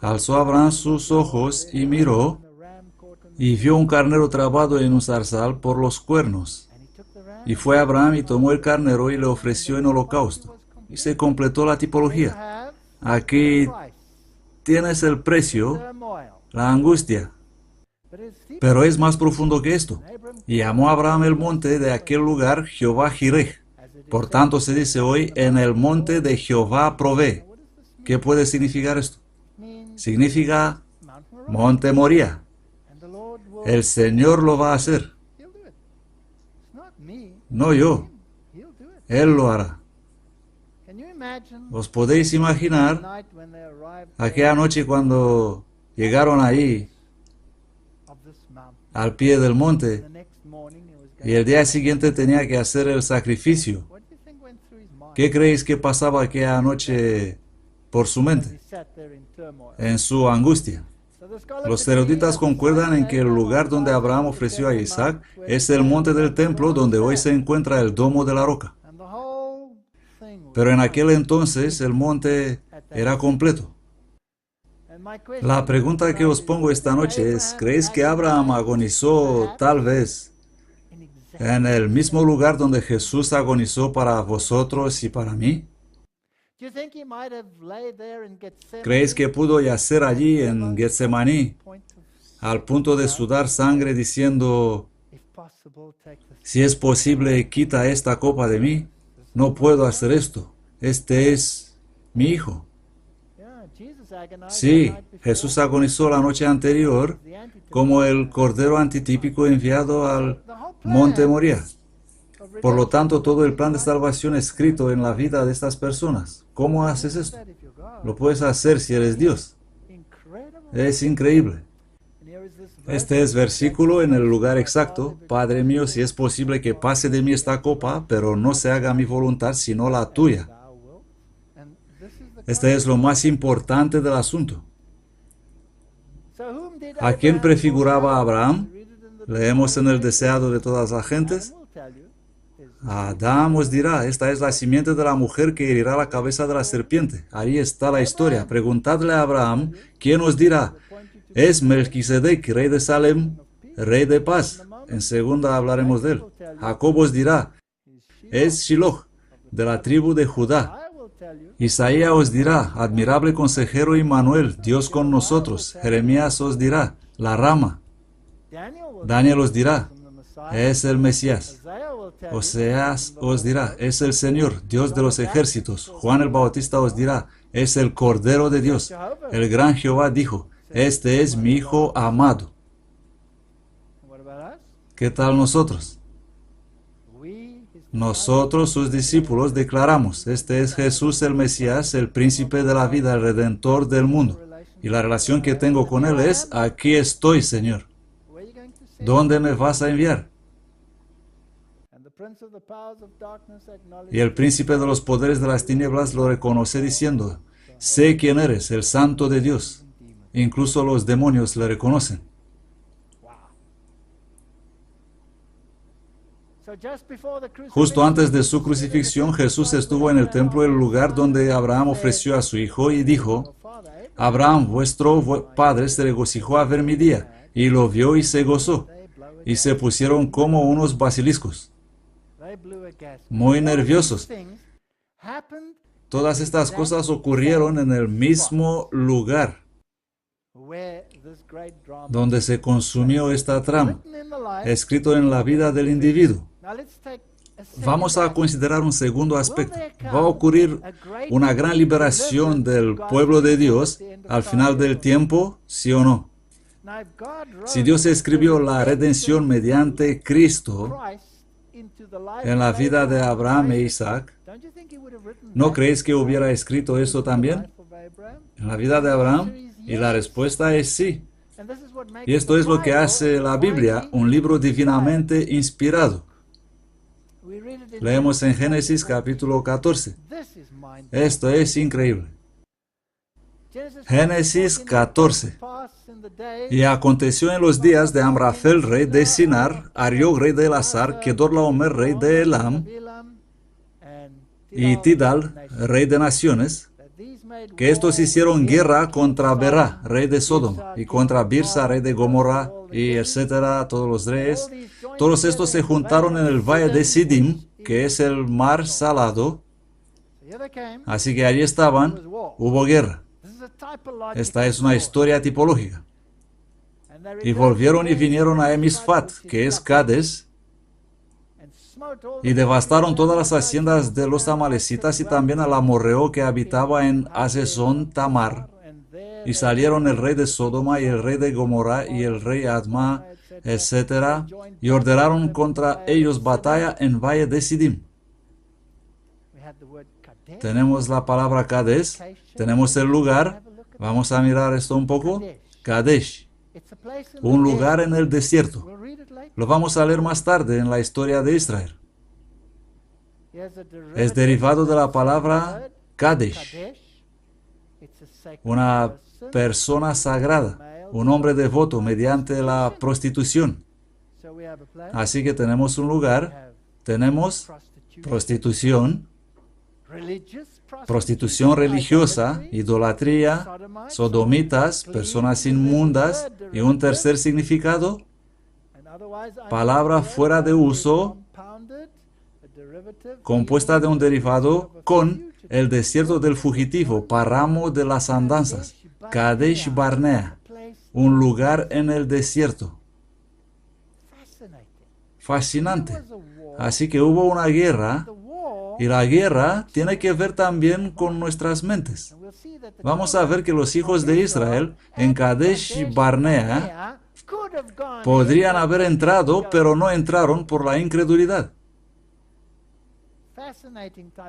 Alzó Abraham sus ojos y miró, y vio un carnero trabado en un zarzal por los cuernos. Y fue Abraham y tomó el carnero y le ofreció en holocausto. Y se completó la tipología. Aquí tienes el precio, la angustia. Pero es más profundo que esto. Y llamó a Abraham el monte de aquel lugar Jehová Jireh. Por tanto se dice hoy, en el monte de Jehová probé. ¿Qué puede significar esto? Significa monte Moría. El Señor lo va a hacer. No yo. Él lo hará. ¿Os podéis imaginar aquella noche cuando llegaron ahí al pie del monte y el día siguiente tenía que hacer el sacrificio? ¿Qué creéis que pasaba aquella noche por su mente, en su angustia? Los eruditas concuerdan en que el lugar donde Abraham ofreció a Isaac es el monte del templo donde hoy se encuentra el domo de la roca. Pero en aquel entonces el monte era completo. La pregunta que os pongo esta noche es, ¿creéis que Abraham agonizó tal vez en el mismo lugar donde Jesús agonizó para vosotros y para mí? ¿Creéis que pudo yacer allí en Getsemaní al punto de sudar sangre diciendo, si es posible, quita esta copa de mí? No puedo hacer esto. Este es mi hijo. Sí, Jesús agonizó la noche anterior como el cordero antitípico enviado al monte Moría. Por lo tanto, todo el plan de salvación escrito en la vida de estas personas. ¿Cómo haces esto? Lo puedes hacer si eres Dios. Es increíble. Este es versículo en el lugar exacto. Padre mío, si es posible que pase de mí esta copa, pero no se haga mi voluntad sino la tuya. Este es lo más importante del asunto. ¿A quién prefiguraba Abraham? Leemos en el deseado de todas las gentes. Adán os dirá, esta es la simiente de la mujer que herirá la cabeza de la serpiente. Ahí está la historia. Preguntadle a Abraham, ¿quién os dirá? Es Melquisedec, rey de Salem, rey de paz. En segunda hablaremos de él. Jacob os dirá, es Shiloh, de la tribu de Judá. Isaías os dirá, admirable consejero Immanuel, Dios con nosotros. Jeremías os dirá, la rama. Daniel os dirá, es el Mesías. Oseas os dirá, es el Señor, Dios de los ejércitos. Juan el Bautista os dirá, es el Cordero de Dios. El gran Jehová dijo, este es mi Hijo amado. ¿Qué tal nosotros? Nosotros, sus discípulos, declaramos, este es Jesús el Mesías, el príncipe de la vida, el redentor del mundo. Y la relación que tengo con Él es, aquí estoy, Señor. ¿Dónde me vas a enviar? Y el príncipe de los poderes de las tinieblas lo reconoce diciendo, sé quién eres, el Santo de Dios. Incluso los demonios le reconocen. Justo antes de su crucifixión, Jesús estuvo en el templo, el lugar donde Abraham ofreció a su hijo, y dijo, Abraham, vuestro padre, se regocijó a ver mi día, y lo vio y se gozó, y se pusieron como unos basiliscos, muy nerviosos. Todas estas cosas ocurrieron en el mismo lugar donde se consumió esta trama, escrito en la vida del individuo. Vamos a considerar un segundo aspecto. ¿Va a ocurrir una gran liberación del pueblo de Dios al final del tiempo, sí o no? Si Dios escribió la redención mediante Cristo en la vida de Abraham e Isaac, ¿no creéis que hubiera escrito eso también en la vida de Abraham? Y la respuesta es sí. Y esto es lo que hace la Biblia, un libro divinamente inspirado. Leemos en Génesis capítulo 14. Esto es increíble. Génesis 14. Y aconteció en los días de Amrafel, rey de Sinar, Ariog, rey de Elasar, Kedorlaomer, rey de Elam, y Tidal, rey de naciones, que estos hicieron guerra contra Berá, rey de Sodoma, y contra Birsa, rey de Gomorra, y etcétera, todos los reyes. Todos estos se juntaron en el valle de Sidim, que es el mar salado. Así que allí estaban, hubo guerra. Esta es una historia tipológica. Y volvieron y vinieron a Emisfat, que es Cades, y devastaron todas las haciendas de los amalecitas y también al amorreo que habitaba en Hazezón Tamar. Y salieron el rey de Sodoma y el rey de Gomorra y el rey Adma, etc. Y ordenaron contra ellos batalla en valle de Sidim. Tenemos la palabra Kadesh, tenemos el lugar. Vamos a mirar esto un poco. Kadesh, un lugar en el desierto. Lo vamos a leer más tarde en la historia de Israel. Es derivado de la palabra Kadesh, una persona sagrada, un hombre devoto mediante la prostitución. Así que tenemos un lugar, tenemos prostitución religiosa, idolatría, sodomitas, personas inmundas, y un tercer significado, palabra fuera de uso, compuesta de un derivado con el desierto del fugitivo, páramo de las andanzas, Kadesh Barnea, un lugar en el desierto. Fascinante. Así que hubo una guerra, y la guerra tiene que ver también con nuestras mentes. Vamos a ver que los hijos de Israel en Kadesh Barnea podrían haber entrado, pero no entraron por la incredulidad.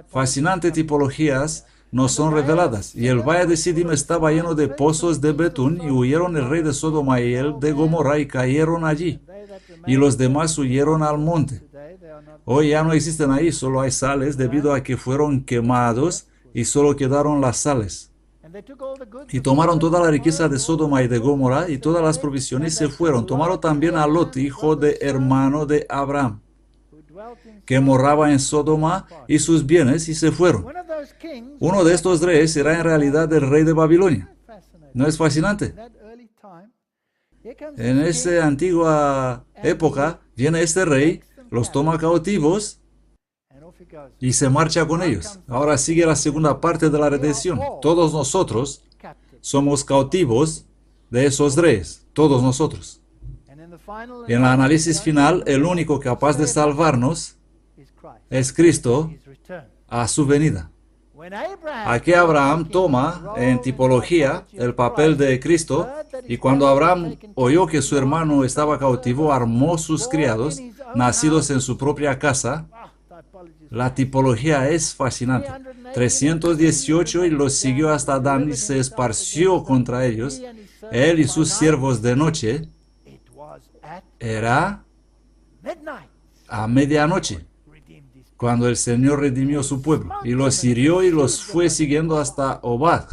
Fascinantes tipologías nos son reveladas. Y el valle de Sidim estaba lleno de pozos de betún, y huyeron el rey de Sodoma y el de Gomorra y cayeron allí. Y los demás huyeron al monte. Hoy ya no existen ahí, solo hay sales debido a que fueron quemados y solo quedaron las sales. Y tomaron toda la riqueza de Sodoma y de Gomorra y todas las provisiones y se fueron. Tomaron también a Lot, hijo de hermano de Abraham, que moraba en Sodoma, y sus bienes, y se fueron. Uno de estos reyes era en realidad el rey de Babilonia. ¿No es fascinante? En esa antigua época viene este rey, los toma cautivos y se marcha con ellos. Ahora sigue la segunda parte de la redención. Todos nosotros somos cautivos de esos reyes, todos nosotros. Y en el análisis final, el único capaz de salvarnos es Cristo a su venida. Aquí Abraham toma en tipología el papel de Cristo, y cuando Abraham oyó que su hermano estaba cautivo, armó sus criados, nacidos en su propia casa. La tipología es fascinante. 318 y los siguió hasta Dan y se esparció contra ellos, él y sus siervos de noche. Era a medianoche cuando el Señor redimió su pueblo, y los hirió y los fue siguiendo hasta Obad,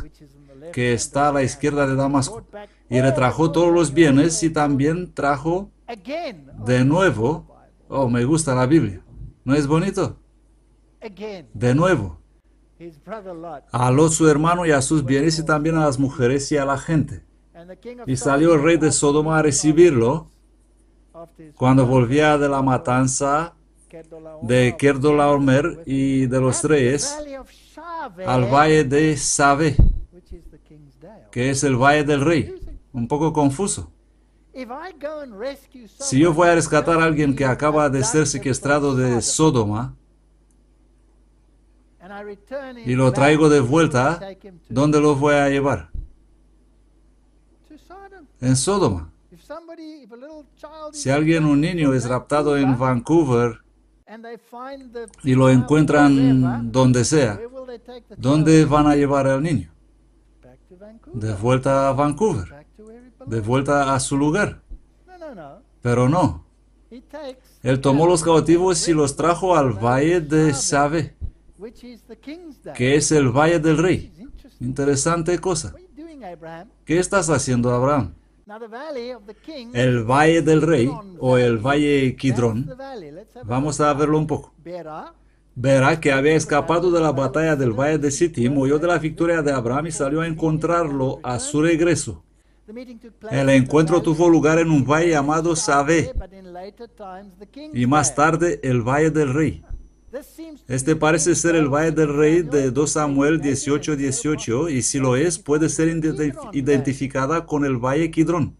que está a la izquierda de Damasco, y le trajo todos los bienes, y también trajo de nuevo, oh, me gusta la Biblia, ¿no es bonito? De nuevo, a Lot su hermano y a sus bienes, y también a las mujeres y a la gente. Y salió el rey de Sodoma a recibirlo cuando volvía de la matanza de Kedorlaomer y de los reyes al valle de Savé, que es el valle del rey. Un poco confuso. Si yo voy a rescatar a alguien que acaba de ser secuestrado de Sodoma y lo traigo de vuelta, ¿dónde lo voy a llevar? En Sodoma. Si un niño es raptado en Vancouver y lo encuentran donde sea, ¿dónde van a llevar al niño? De vuelta a Vancouver, de vuelta a su lugar. Pero no. Él tomó los cautivos y los trajo al valle de Savé, que es el valle del rey. Interesante cosa. ¿Qué estás haciendo, Abraham? El valle del rey o el valle Kidrón, vamos a verlo un poco. Bera, que había escapado de la batalla del valle de Sittim, oyó de la victoria de Abraham y salió a encontrarlo a su regreso. El encuentro tuvo lugar en un valle llamado Savé y más tarde el valle del rey. Este parece ser el valle del rey de 2 Samuel 18:18 y si lo es, puede ser identificada con el valle Kidrón,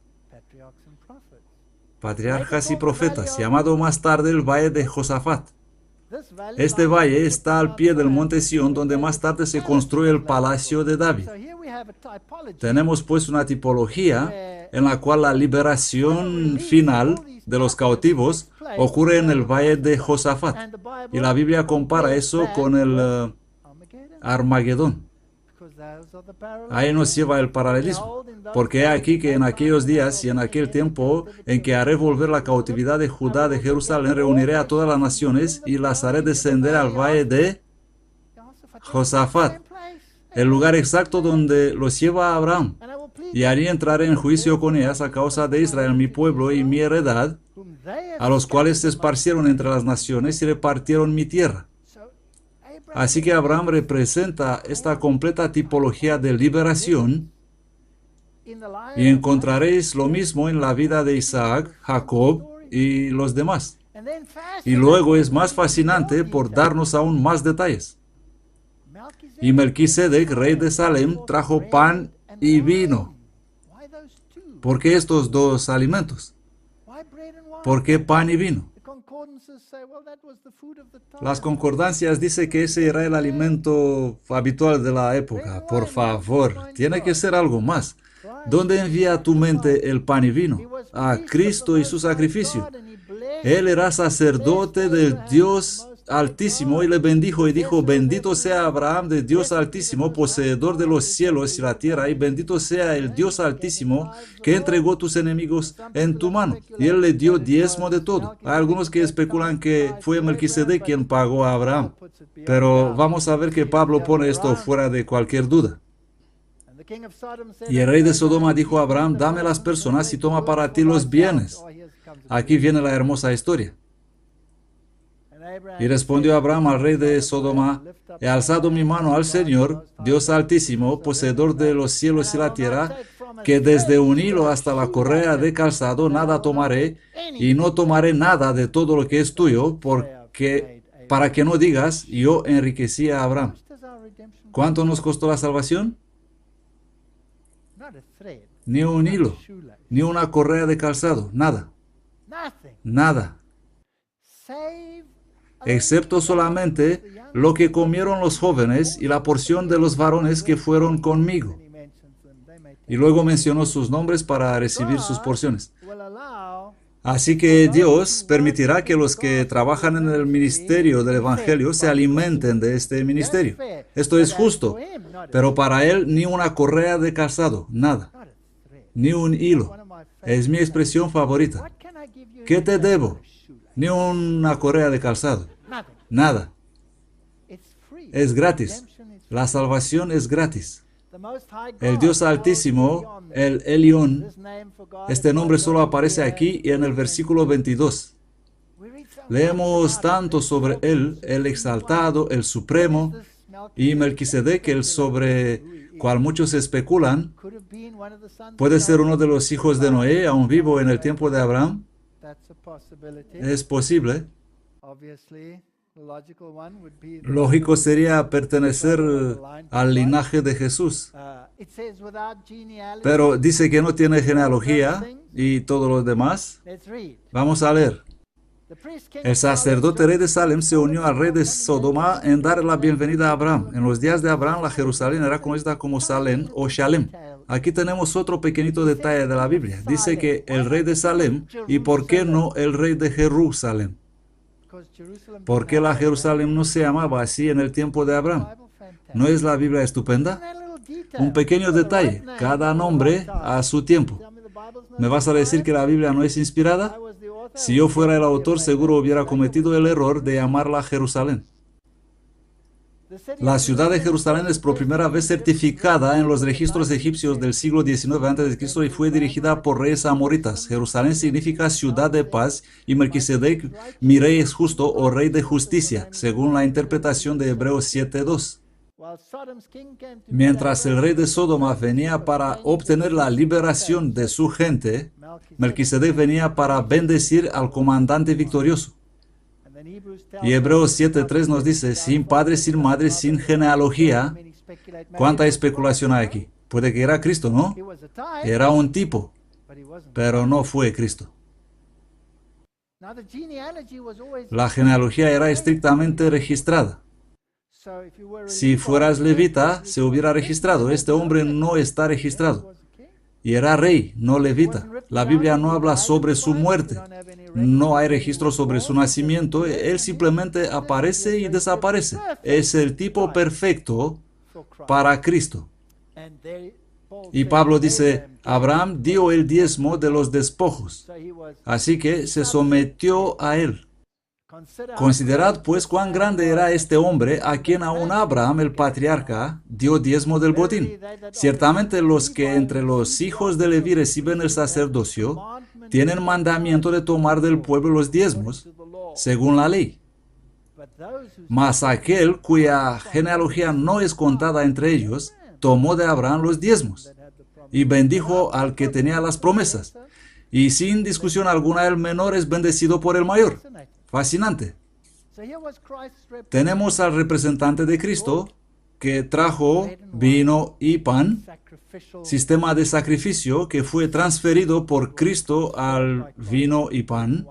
patriarcas y profetas, llamado más tarde el valle de Josafat. Este valle está al pie del monte Sión, donde más tarde se construye el palacio de David. Tenemos pues una tipología en la cual la liberación final de los cautivos ocurre en el valle de Josafat. Y la Biblia compara eso con el Armagedón. Ahí nos lleva el paralelismo. Porque he aquí que en aquellos días y en aquel tiempo en que haré volver la cautividad de Judá de Jerusalén, reuniré a todas las naciones y las haré descender al valle de Josafat, el lugar exacto donde los lleva Abraham. Y allí entraré en juicio con ellas a causa de Israel, mi pueblo y mi heredad, a los cuales se esparcieron entre las naciones y repartieron mi tierra. Así que Abraham representa esta completa tipología de liberación y encontraréis lo mismo en la vida de Isaac, Jacob y los demás. Y luego es más fascinante por darnos aún más detalles. Y Melquisedec, rey de Salem, trajo pan y vino. ¿Por qué estos dos alimentos? ¿Por qué pan y vino? Las concordancias dicen que ese era el alimento habitual de la época. Por favor, tiene que ser algo más. ¿Dónde envía tu mente el pan y vino? A Cristo y su sacrificio. Él era sacerdote del Dios Altísimo y le bendijo y dijo: bendito sea Abraham de Dios Altísimo, poseedor de los cielos y la tierra, y bendito sea el Dios Altísimo que entregó tus enemigos en tu mano. Y él le dio diezmo de todo. Hay algunos que especulan que fue Melquisedec quien pagó a Abraham, pero vamos a ver que Pablo pone esto fuera de cualquier duda. Y el rey de Sodoma dijo a Abraham: dame las personas y toma para ti los bienes. Aquí viene la hermosa historia. Y respondió Abraham al rey de Sodoma: he alzado mi mano al Señor, Dios Altísimo, poseedor de los cielos y la tierra, que desde un hilo hasta la correa de calzado nada tomaré, y no tomaré nada de todo lo que es tuyo, para que no digas: yo enriquecí a Abraham. ¿Cuánto nos costó la salvación? Ni un hilo, ni una correa de calzado, nada. Nada. Excepto solamente lo que comieron los jóvenes y la porción de los varones que fueron conmigo. Y luego mencionó sus nombres para recibir sus porciones. Así que Dios permitirá que los que trabajan en el ministerio del Evangelio se alimenten de este ministerio. Esto es justo, pero para él ni una correa de calzado, nada. Ni un hilo. Es mi expresión favorita. ¿Qué te debo? Ni una correa de calzado. Nada. Es gratis. La salvación es gratis. El Dios Altísimo, el Elión, este nombre solo aparece aquí y en el versículo 22. Leemos tanto sobre él, el exaltado, el supremo, y Melquisedec, el sobre cual muchos especulan, puede ser uno de los hijos de Noé, aún vivo en el tiempo de Abraham. Es posible. Lógico sería pertenecer al linaje de Jesús. Pero dice que no tiene genealogía y todo lo demás. Vamos a leer. El sacerdote rey de Salem se unió al rey de Sodoma en dar la bienvenida a Abraham. En los días de Abraham, la Jerusalén era conocida como Salem o Shalem. Aquí tenemos otro pequeñito detalle de la Biblia. Dice que el rey de Salem, ¿y por qué no el rey de Jerusalén? ¿Por qué la Jerusalén no se llamaba así en el tiempo de Abraham? ¿No es la Biblia estupenda? Un pequeño detalle, cada nombre a su tiempo. ¿Me vas a decir que la Biblia no es inspirada? Si yo fuera el autor, seguro hubiera cometido el error de llamarla Jerusalén. La ciudad de Jerusalén es por primera vez certificada en los registros egipcios del siglo XIX a.C. y fue dirigida por reyes amoritas. Jerusalén significa ciudad de paz y Melquisedec, mi rey es justo o rey de justicia, según la interpretación de Hebreos 7:2. Mientras el rey de Sodoma venía para obtener la liberación de su gente, Melquisedec venía para bendecir al comandante victorioso. Y Hebreos 7:3 nos dice, sin padre, sin madre, sin genealogía. ¿Cuánta especulación hay aquí? Puede que era Cristo, ¿no? Era un tipo, pero no fue Cristo. La genealogía era estrictamente registrada. Si fueras levita, se hubiera registrado. Este hombre no está registrado. Y era rey, no levita. La Biblia no habla sobre su muerte. No hay registro sobre su nacimiento. Él simplemente aparece y desaparece. Es el tipo perfecto para Cristo. Y Pablo dice, Abraham dio el diezmo de los despojos. Así que se sometió a él. Considerad pues cuán grande era este hombre a quien aún Abraham el patriarca dio diezmo del botín. Ciertamente los que entre los hijos de Leví reciben el sacerdocio tienen mandamiento de tomar del pueblo los diezmos según la ley. Mas aquel cuya genealogía no es contada entre ellos tomó de Abraham los diezmos y bendijo al que tenía las promesas. Y sin discusión alguna el menor es bendecido por el mayor. Fascinante. Tenemos al representante de Cristo que trajo vino y pan, sistema de sacrificio que fue transferido por Cristo al vino y pan.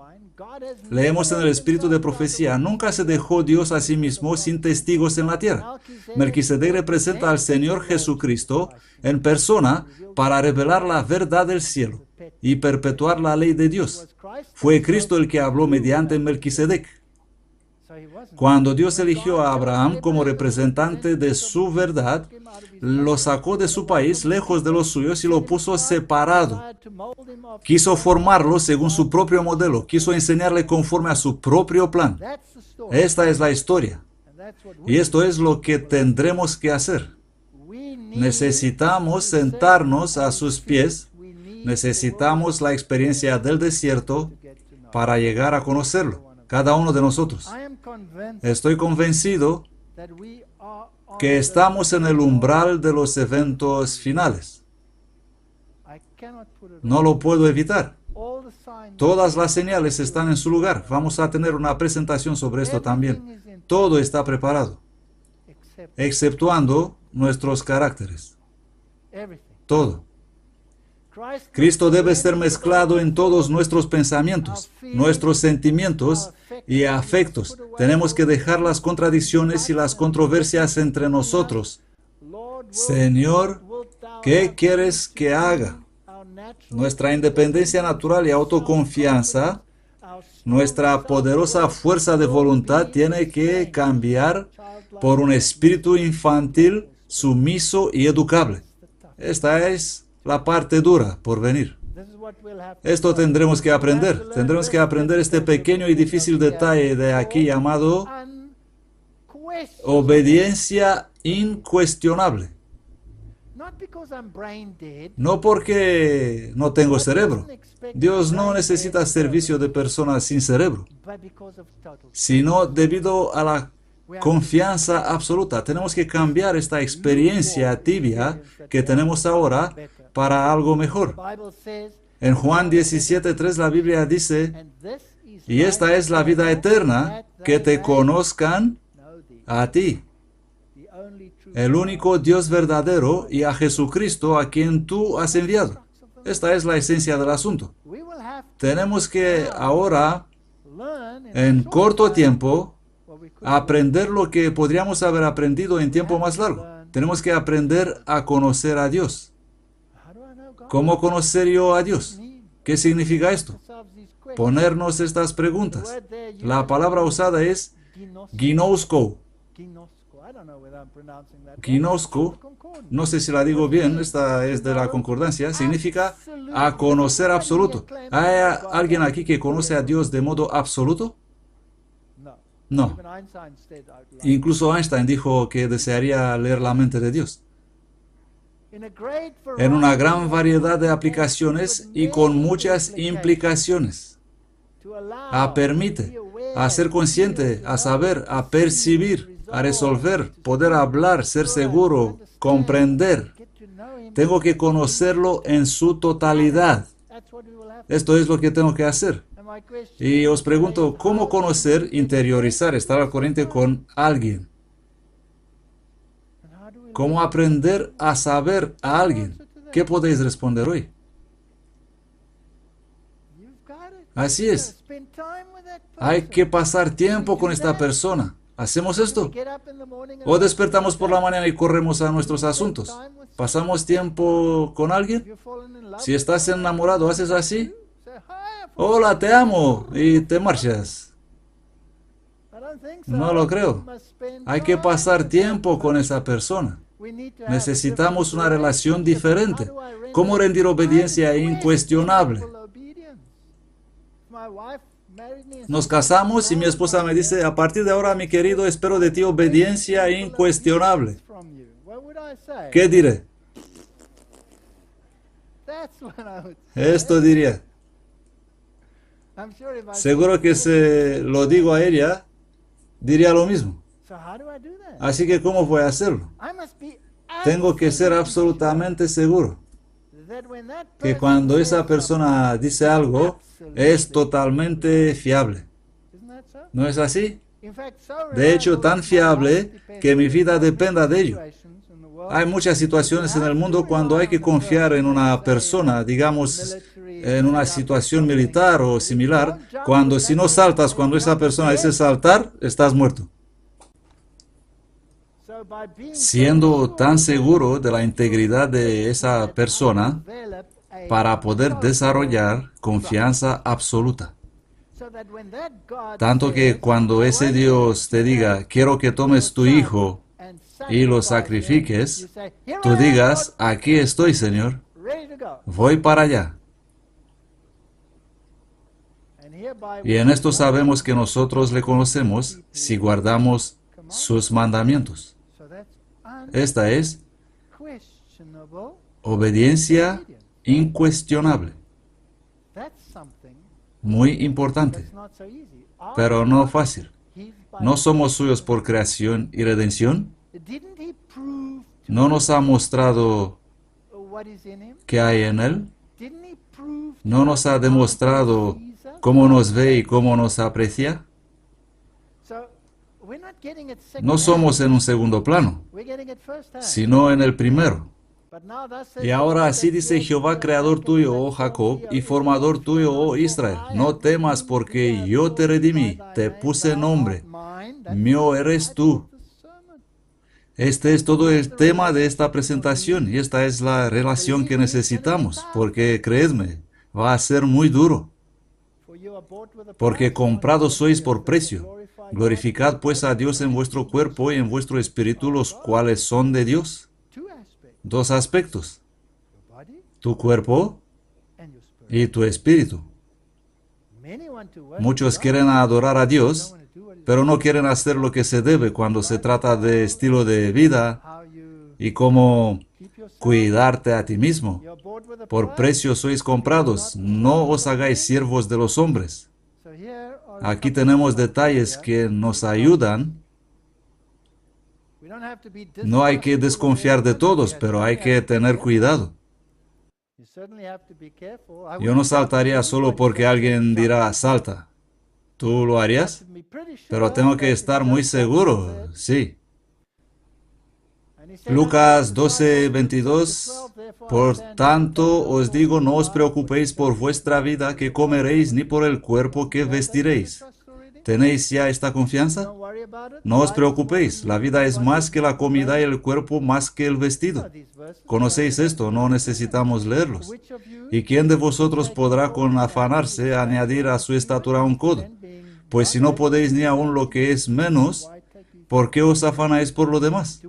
Leemos en el espíritu de profecía, nunca se dejó Dios a sí mismo sin testigos en la tierra. Melquisedec representa al Señor Jesucristo en persona para revelar la verdad del cielo y perpetuar la ley de Dios. Fue Cristo el que habló mediante Melquisedec. Cuando Dios eligió a Abraham como representante de su verdad, lo sacó de su país, lejos de los suyos, y lo puso separado. Quiso formarlo según su propio modelo, quiso enseñarle conforme a su propio plan. Esta es la historia. Y esto es lo que tendremos que hacer. Necesitamos sentarnos a sus pies. Necesitamos la experiencia del desierto para llegar a conocerlo, cada uno de nosotros. Estoy convencido que estamos en el umbral de los eventos finales. No lo puedo evitar. Todas las señales están en su lugar. Vamos a tener una presentación sobre esto también. Todo está preparado, exceptuando nuestros caracteres. Todo. Cristo debe ser mezclado en todos nuestros pensamientos, nuestros sentimientos y afectos. Tenemos que dejar las contradicciones y las controversias entre nosotros. Señor, ¿qué quieres que haga? Nuestra independencia natural y autoconfianza, nuestra poderosa fuerza de voluntad tiene que cambiar por un espíritu infantil, sumiso y educable. Esta es la parte dura por venir. Esto tendremos que aprender. Tendremos que aprender este pequeño y difícil detalle de aquí llamado obediencia incuestionable. No porque no tengo cerebro. Dios no necesita servicio de personas sin cerebro, sino debido a la confianza absoluta. Tenemos que cambiar esta experiencia tibia que tenemos ahora para algo mejor. En Juan 17:3 la Biblia dice, y esta es la vida eterna, que te conozcan a ti, el único Dios verdadero, y a Jesucristo a quien tú has enviado. Esta es la esencia del asunto. Tenemos que ahora, en corto tiempo, aprender lo que podríamos haber aprendido en tiempo más largo. Tenemos que aprender a conocer a Dios. ¿Cómo conocer yo a Dios? ¿Qué significa esto? Ponernos estas preguntas. La palabra usada es ginosko. Ginosko, no sé si la digo bien, esta es de la concordancia, significa a conocer absoluto. ¿Hay alguien aquí que conoce a Dios de modo absoluto? No. Incluso Einstein dijo que desearía leer la mente de Dios. En una gran variedad de aplicaciones y con muchas implicaciones. Permite a ser consciente, a saber, a percibir, a resolver, poder hablar, ser seguro, comprender. Tengo que conocerlo en su totalidad. Esto es lo que tengo que hacer. Y os pregunto, ¿cómo conocer, interiorizar, estar al corriente con alguien? ¿Cómo aprender a saber a alguien? ¿Qué podéis responder hoy? Así es. Hay que pasar tiempo con esta persona. ¿Hacemos esto? ¿O despertamos por la mañana y corremos a nuestros asuntos? ¿Pasamos tiempo con alguien? Si estás enamorado, ¿haces así? Hola, te amo, y te marchas. No lo creo. Hay que pasar tiempo con esa persona. Necesitamos una relación diferente. ¿Cómo rendir obediencia incuestionable? Nos casamos y mi esposa me dice, a partir de ahora, mi querido, espero de ti obediencia incuestionable. ¿Qué diré? Esto diría. Seguro que se lo digo a ella, diría lo mismo. Así que, ¿cómo voy a hacerlo? Tengo que ser absolutamente seguro que cuando esa persona dice algo, es totalmente fiable. ¿No es así? De hecho, tan fiable que mi vida dependa de ello. Hay muchas situaciones en el mundo cuando hay que confiar en una persona, digamos, en una situación militar o similar, cuando si no saltas, cuando esa persona dice saltar, estás muerto. Siendo tan seguro de la integridad de esa persona para poder desarrollar confianza absoluta. Tanto que cuando ese Dios te diga, quiero que tomes tu hijo y lo sacrifiques, tú digas, aquí estoy, Señor, voy para allá. Y en esto sabemos que nosotros le conocemos si guardamos sus mandamientos. Esta es obediencia incuestionable. Muy importante, pero no fácil. ¿No somos suyos por creación y redención? ¿No nos ha mostrado qué hay en Él? ¿No nos ha demostrado cómo nos ve y cómo nos aprecia? No somos en un segundo plano, sino en el primero. Y ahora así dice Jehová, creador tuyo, oh Jacob, y formador tuyo, oh Israel. No temas porque yo te redimí, te puse nombre, mío eres tú. Este es todo el tema de esta presentación y esta es la relación que necesitamos, porque creedme, va a ser muy duro. Porque comprados sois por precio. Glorificad pues a Dios en vuestro cuerpo y en vuestro espíritu, los cuales son de Dios. Dos aspectos, tu cuerpo y tu espíritu. Muchos quieren adorar a Dios, pero no quieren hacer lo que se debe cuando se trata de estilo de vida y cómo cuidarte a ti mismo. Por precio sois comprados, no os hagáis siervos de los hombres. Aquí tenemos detalles que nos ayudan. No hay que desconfiar de todos, pero hay que tener cuidado. Yo no saltaría solo porque alguien dirá salta. ¿Tú lo harías? Pero tengo que estar muy seguro, sí. Lucas 12:22. Por tanto os digo, no os preocupéis por vuestra vida que comeréis, ni por el cuerpo que vestiréis. ¿Tenéis ya esta confianza? No os preocupéis, la vida es más que la comida y el cuerpo más que el vestido. ¿Conocéis esto? No necesitamos leerlos. ¿Y quién de vosotros podrá con afanarse añadir a su estatura un codo? Pues si no podéis ni aun lo que es menos, ¿por qué os afanáis por lo demás?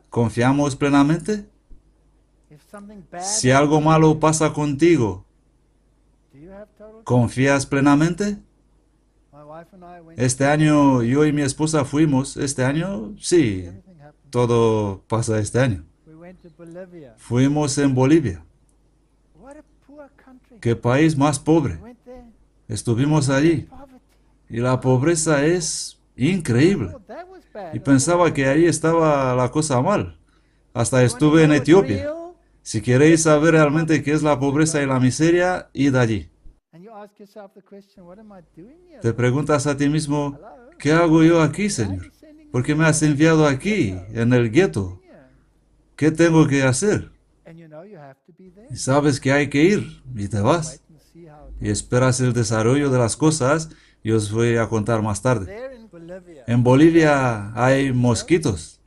¿Confiamos plenamente? Si algo malo pasa contigo, ¿confías plenamente? Este año yo y mi esposa fuimos. Este año, sí, todo pasa este año. Fuimos en Bolivia. ¿Qué país más pobre? Estuvimos allí. Y la pobreza es increíble. Y pensaba que ahí estaba la cosa mal. Hasta estuve en Etiopía. Si queréis saber realmente qué es la pobreza y la miseria, id allí. Te preguntas a ti mismo, ¿qué hago yo aquí, Señor? ¿Por qué me has enviado aquí, en el gueto? ¿Qué tengo que hacer? Y sabes que hay que ir, y te vas. Y esperas el desarrollo de las cosas, y os voy a contar más tarde. En Bolivia hay mosquitos.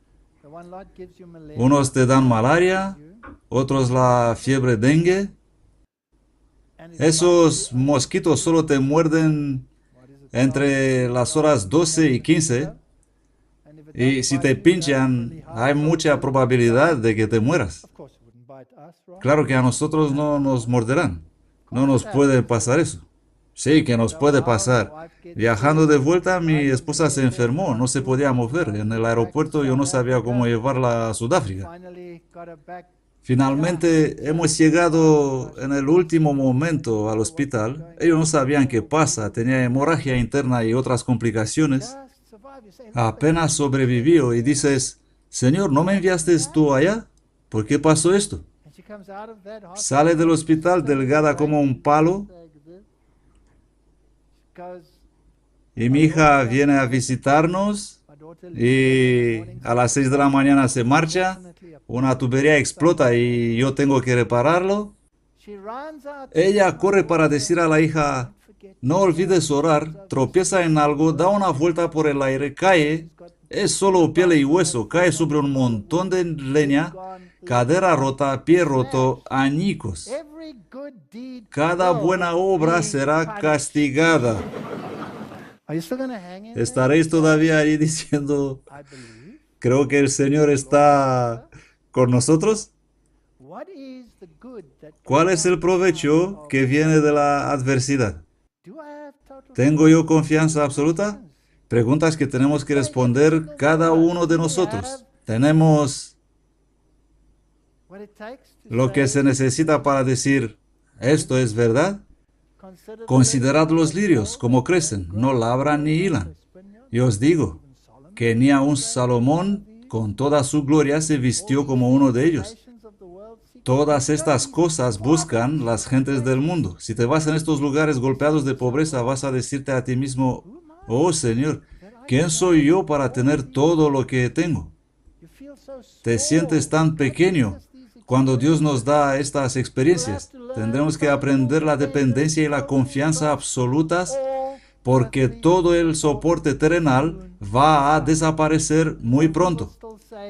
Unos te dan malaria, otros la fiebre dengue. Esos mosquitos solo te muerden entre las horas 12 y 15. Y si te pinchan, hay mucha probabilidad de que te mueras. Claro que a nosotros no nos morderán. No nos puede pasar eso. Sí, que nos puede pasar. Viajando de vuelta, mi esposa se enfermó, no se podía mover. En el aeropuerto yo no sabía cómo llevarla a Sudáfrica. Finalmente hemos llegado en el último momento al hospital. Ellos no sabían qué pasa, tenía hemorragia interna y otras complicaciones. Apenas sobrevivió y dices, Señor, ¿no me enviaste tú allá? ¿Por qué pasó esto? Sale del hospital delgada como un palo. Y mi hija viene a visitarnos y a las 6 de la mañana se marcha. Una tubería explota y yo tengo que repararlo. Ella corre para decir a la hija, no olvides orar, tropieza en algo, da una vuelta por el aire, cae. Es solo piel y hueso, cae sobre un montón de leña, cadera rota, pie roto, añicos. Cada buena obra será castigada. ¿Estaréis todavía ahí diciendo, creo que el Señor está con nosotros? ¿Cuál es el provecho que viene de la adversidad? ¿Tengo yo confianza absoluta? Preguntas que tenemos que responder cada uno de nosotros. Tenemos lo que se necesita para decir, ¿esto es verdad? Considerad los lirios, como crecen, no labran ni hilan. Y os digo que ni aun Salomón, con toda su gloria, se vistió como uno de ellos. Todas estas cosas buscan las gentes del mundo. Si te vas en estos lugares golpeados de pobreza, vas a decirte a ti mismo, oh Señor, ¿quién soy yo para tener todo lo que tengo? Te sientes tan pequeño cuando Dios nos da estas experiencias. Tendremos que aprender la dependencia y la confianza absolutas porque todo el soporte terrenal va a desaparecer muy pronto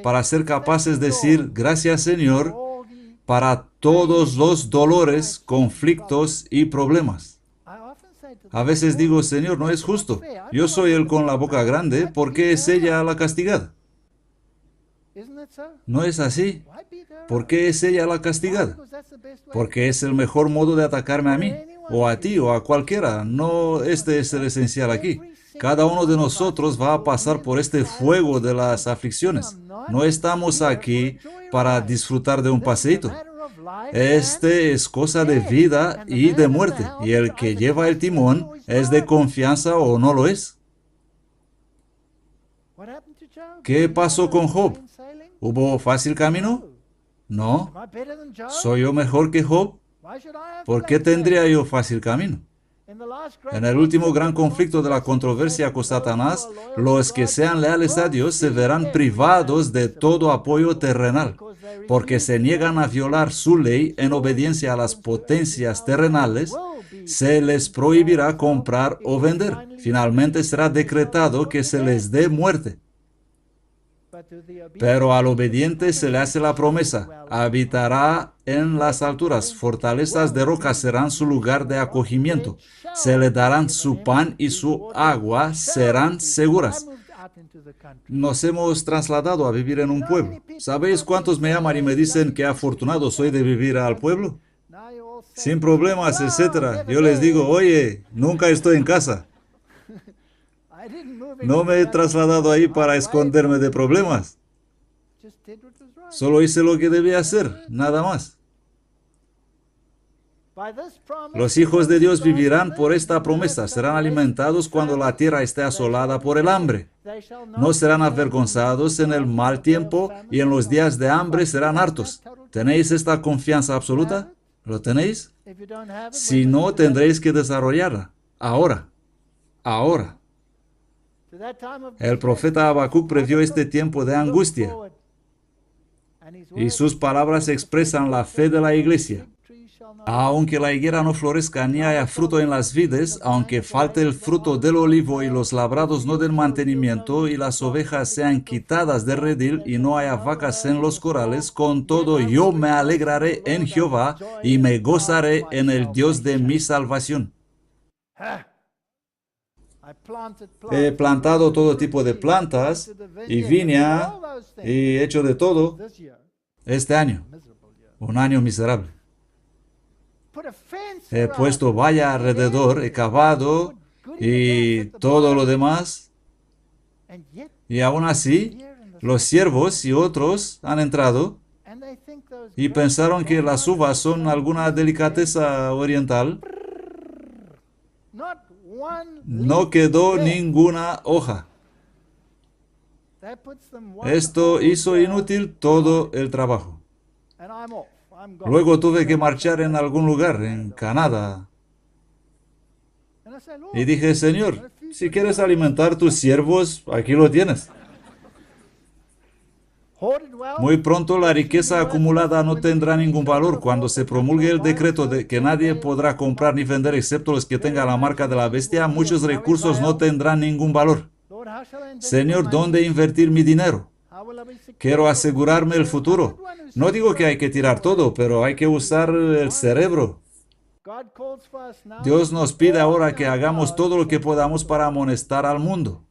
para ser capaces de decir gracias Señor para todos los dolores, conflictos y problemas. A veces digo, Señor, no es justo. Yo soy el con la boca grande, ¿por qué es ella la castigada? ¿No es así? ¿Por qué es ella la castigada? Porque es el mejor modo de atacarme a mí, o a ti, o a cualquiera. No, este es el esencial aquí. Cada uno de nosotros va a pasar por este fuego de las aflicciones. No estamos aquí para disfrutar de un paseíto. Este es cosa de vida y de muerte, y el que lleva el timón es de confianza o no lo es. ¿Qué pasó con Job? ¿Hubo fácil camino? No. ¿Soy yo mejor que Job? ¿Por qué tendría yo fácil camino? En el último gran conflicto de la controversia con Satanás, los que sean leales a Dios se verán privados de todo apoyo terrenal, porque se niegan a violar su ley en obediencia a las potencias terrenales, se les prohibirá comprar o vender. Finalmente será decretado que se les dé muerte. Pero al obediente se le hace la promesa, habitará en las alturas, fortalezas de roca serán su lugar de acogimiento, se le darán su pan y su agua serán seguras. Nos hemos trasladado a vivir en un pueblo. ¿Sabéis cuántos me llaman y me dicen que afortunado soy de vivir al pueblo? Sin problemas, etc. Yo les digo, oye, nunca estoy en casa. No me he trasladado ahí para esconderme de problemas. Solo hice lo que debía hacer, nada más. Los hijos de Dios vivirán por esta promesa. Serán alimentados cuando la tierra esté asolada por el hambre. No serán avergonzados en el mal tiempo y en los días de hambre serán hartos. ¿Tenéis esta confianza absoluta? ¿Lo tenéis? Si no, tendréis que desarrollarla. Ahora. Ahora. El profeta Habacuc previó este tiempo de angustia. Y sus palabras expresan la fe de la iglesia. Aunque la higuera no florezca ni haya fruto en las vides, aunque falte el fruto del olivo y los labrados no den mantenimiento y las ovejas sean quitadas del redil y no haya vacas en los corrales, con todo yo me alegraré en Jehová y me gozaré en el Dios de mi salvación. He plantado todo tipo de plantas y viña y he hecho de todo este año. Un año miserable. He puesto valla alrededor, he cavado y todo lo demás. Y aún así, los siervos y otros han entrado y pensaron que las uvas son alguna delicadeza oriental. No quedó ninguna hoja. Esto hizo inútil todo el trabajo. Luego tuve que marchar en algún lugar, en Canadá. Y dije, Señor, si quieres alimentar tus siervos, aquí lo tienes. Muy pronto la riqueza acumulada no tendrá ningún valor. Cuando se promulgue el decreto de que nadie podrá comprar ni vender excepto los que tengan la marca de la bestia, muchos recursos no tendrán ningún valor. Señor, ¿dónde invertir mi dinero? Quiero asegurarme el futuro. No digo que hay que tirar todo, pero hay que usar el cerebro. Dios nos pide ahora que hagamos todo lo que podamos para amonestar al mundo.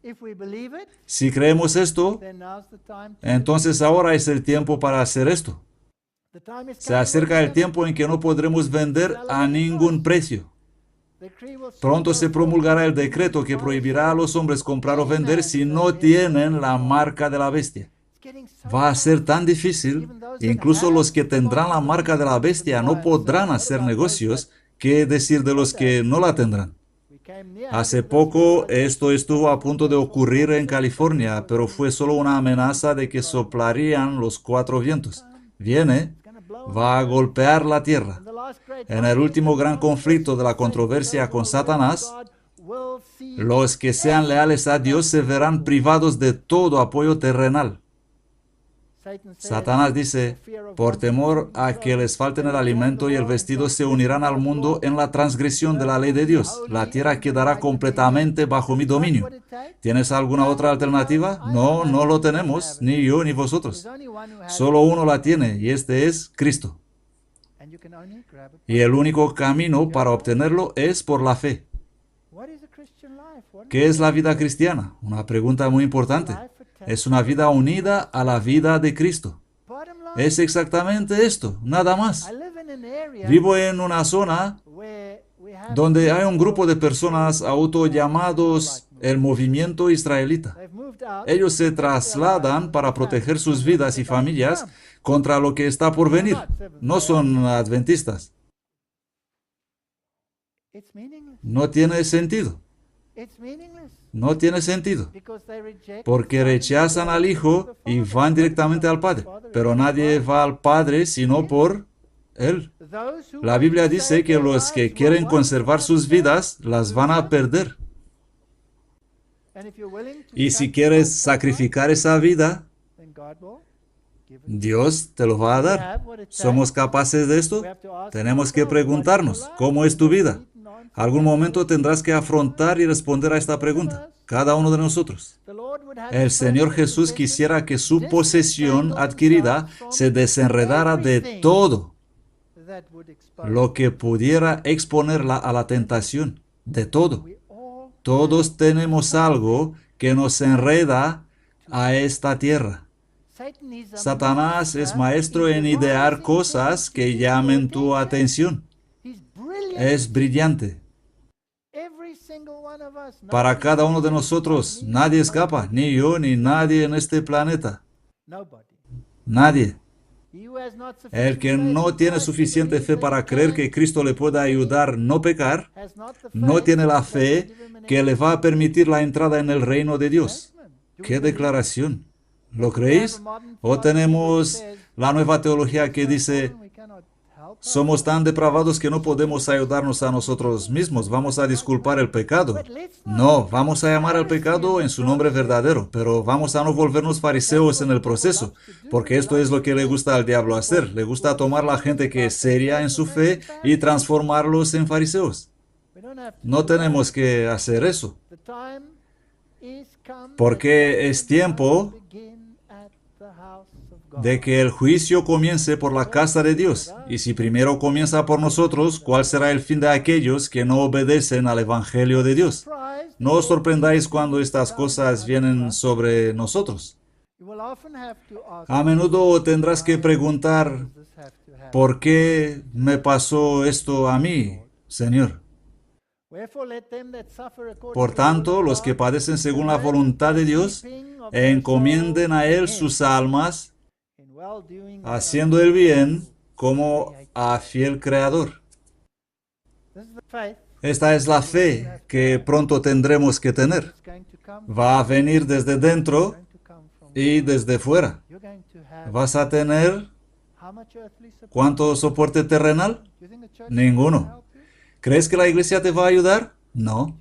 Si creemos esto, entonces ahora es el tiempo para hacer esto. Se acerca el tiempo en que no podremos vender a ningún precio. Pronto se promulgará el decreto que prohibirá a los hombres comprar o vender si no tienen la marca de la bestia. Va a ser tan difícil, incluso los que tendrán la marca de la bestia no podrán hacer negocios. ¿Qué decir de los que no la tendrán? Hace poco esto estuvo a punto de ocurrir en California, pero fue solo una amenaza de que soplarían los 4 vientos. Viene, va a golpear la tierra. En el último gran conflicto de la controversia con Satanás, los que sean leales a Dios se verán privados de todo apoyo terrenal. Satanás dice, por temor a que les falten el alimento y el vestido, se unirán al mundo en la transgresión de la ley de Dios. La tierra quedará completamente bajo mi dominio. ¿Tienes alguna otra alternativa? No, no lo tenemos, ni yo ni vosotros. Solo uno la tiene, y este es Cristo. Y el único camino para obtenerlo es por la fe. ¿Qué es la vida cristiana? Una pregunta muy importante. Es una vida unida a la vida de Cristo. Es exactamente esto, nada más. Vivo en una zona donde hay un grupo de personas autollamados el movimiento israelita. Ellos se trasladan para proteger sus vidas y familias contra lo que está por venir. No son adventistas. No tiene sentido. No tiene sentido, porque rechazan al Hijo y van directamente al Padre, pero nadie va al Padre sino por Él. La Biblia dice que los que quieren conservar sus vidas las van a perder. Y si quieres sacrificar esa vida, Dios te lo va a dar. ¿Somos capaces de esto? Tenemos que preguntarnos, ¿cómo es tu vida? Algún momento tendrás que afrontar y responder a esta pregunta, cada uno de nosotros. El Señor Jesús quisiera que su posesión adquirida se desenredara de todo lo que pudiera exponerla a la tentación, de todo. Todos tenemos algo que nos enreda a esta tierra. Satanás es maestro en idear cosas que llamen tu atención. Es brillante. Para cada uno de nosotros, nadie escapa, ni yo, ni nadie en este planeta. Nadie. El que no tiene suficiente fe para creer que Cristo le pueda ayudar a no pecar, no tiene la fe que le va a permitir la entrada en el reino de Dios. ¡Qué declaración! ¿Lo creéis? ¿O tenemos la nueva teología que dice, somos tan depravados que no podemos ayudarnos a nosotros mismos, vamos a disculpar el pecado? No, vamos a llamar al pecado en su nombre verdadero, pero vamos a no volvernos fariseos en el proceso, porque esto es lo que le gusta al diablo hacer. Le gusta tomar a la gente que es seria en su fe y transformarlos en fariseos. No tenemos que hacer eso, porque es tiempo de que el juicio comience por la casa de Dios. Y si primero comienza por nosotros, ¿cuál será el fin de aquellos que no obedecen al Evangelio de Dios? No os sorprendáis cuando estas cosas vienen sobre nosotros. A menudo tendrás que preguntar, ¿por qué me pasó esto a mí, Señor? Por tanto, los que padecen según la voluntad de Dios, encomienden a Él sus almas, haciendo el bien como a fiel Creador. Esta es la fe que pronto tendremos que tener. Va a venir desde dentro y desde fuera. ¿Vas a tener cuánto soporte terrenal? Ninguno. ¿Crees que la iglesia te va a ayudar? No.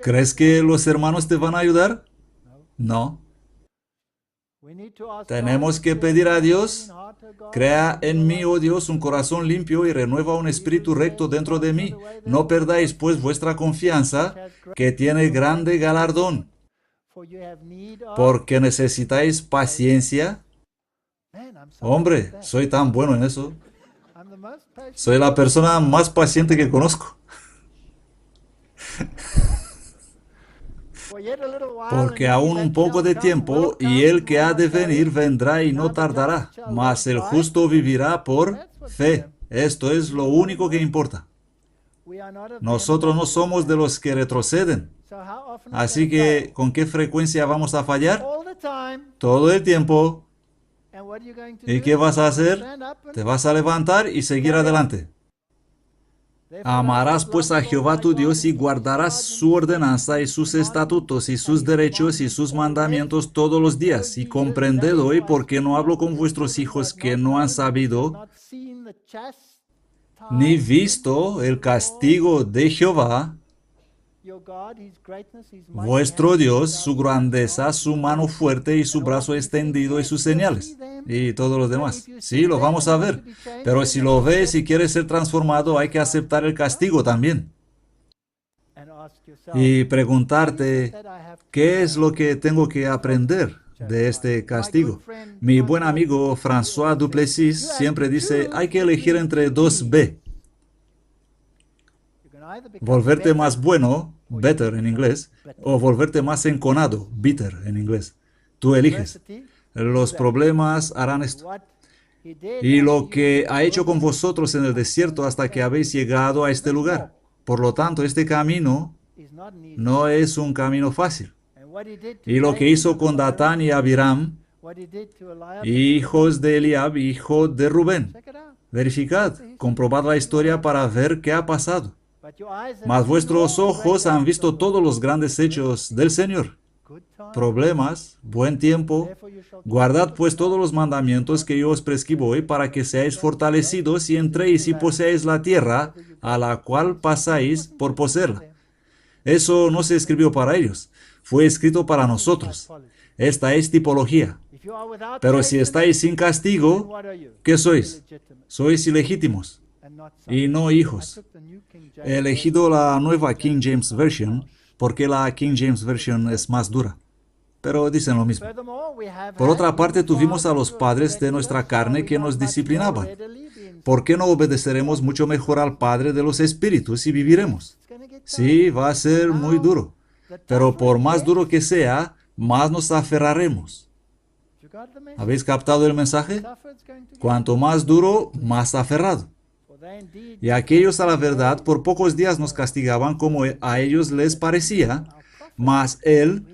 ¿Crees que los hermanos te van a ayudar? No. Tenemos que pedir a Dios, crea en mí, oh Dios, un corazón limpio y renueva un espíritu recto dentro de mí. No perdáis pues vuestra confianza, que tiene grande galardón, porque necesitáis paciencia. Hombre, soy tan bueno en eso. Soy la persona más paciente que conozco. Porque aún un poco de tiempo, y el que ha de venir vendrá y no tardará, mas el justo vivirá por fe. Esto es lo único que importa. Nosotros no somos de los que retroceden. Así que, ¿con qué frecuencia vamos a fallar? Todo el tiempo. ¿Y qué vas a hacer? Te vas a levantar y seguir adelante. Amarás pues a Jehová tu Dios y guardarás su ordenanza y sus estatutos y sus derechos y sus mandamientos todos los días. Y comprended hoy, porque no hablo con vuestros hijos que no han sabido ni visto el castigo de Jehová, vuestro Dios, su grandeza, su mano fuerte y su brazo extendido y sus señales. Y todos los demás. Sí, lo vamos a ver. Pero si lo ves y quieres ser transformado, hay que aceptar el castigo también. Y preguntarte, ¿qué es lo que tengo que aprender de este castigo? Mi buen amigo François Duplessis siempre dice, hay que elegir entre dos B. Volverte más bueno, better en inglés, o volverte más enconado, bitter en inglés. Tú eliges. Los problemas harán esto. Y lo que ha hecho con vosotros en el desierto hasta que habéis llegado a este lugar. Por lo tanto, este camino no es un camino fácil. Y lo que hizo con Datán y Abiram, hijos de Eliab, hijo de Rubén. Verificad, comprobad la historia para ver qué ha pasado. Mas vuestros ojos han visto todos los grandes hechos del Señor. Problemas, buen tiempo. Guardad pues todos los mandamientos que yo os prescribo hoy para que seáis fortalecidos y entréis y poseáis la tierra a la cual pasáis por poseerla. Eso no se escribió para ellos, fue escrito para nosotros. Esta es tipología. Pero si estáis sin castigo, ¿qué sois? Sois ilegítimos y no hijos. He elegido la nueva King James Version porque la King James Version es más dura. Pero dicen lo mismo. Por otra parte, tuvimos a los padres de nuestra carne que nos disciplinaban. ¿Por qué no obedeceremos mucho mejor al Padre de los Espíritus y viviremos? Sí, va a ser muy duro. Pero por más duro que sea, más nos aferraremos. ¿Habéis captado el mensaje? Cuanto más duro, más aferrado. Y aquellos a la verdad por pocos días nos castigaban como a ellos les parecía, mas Él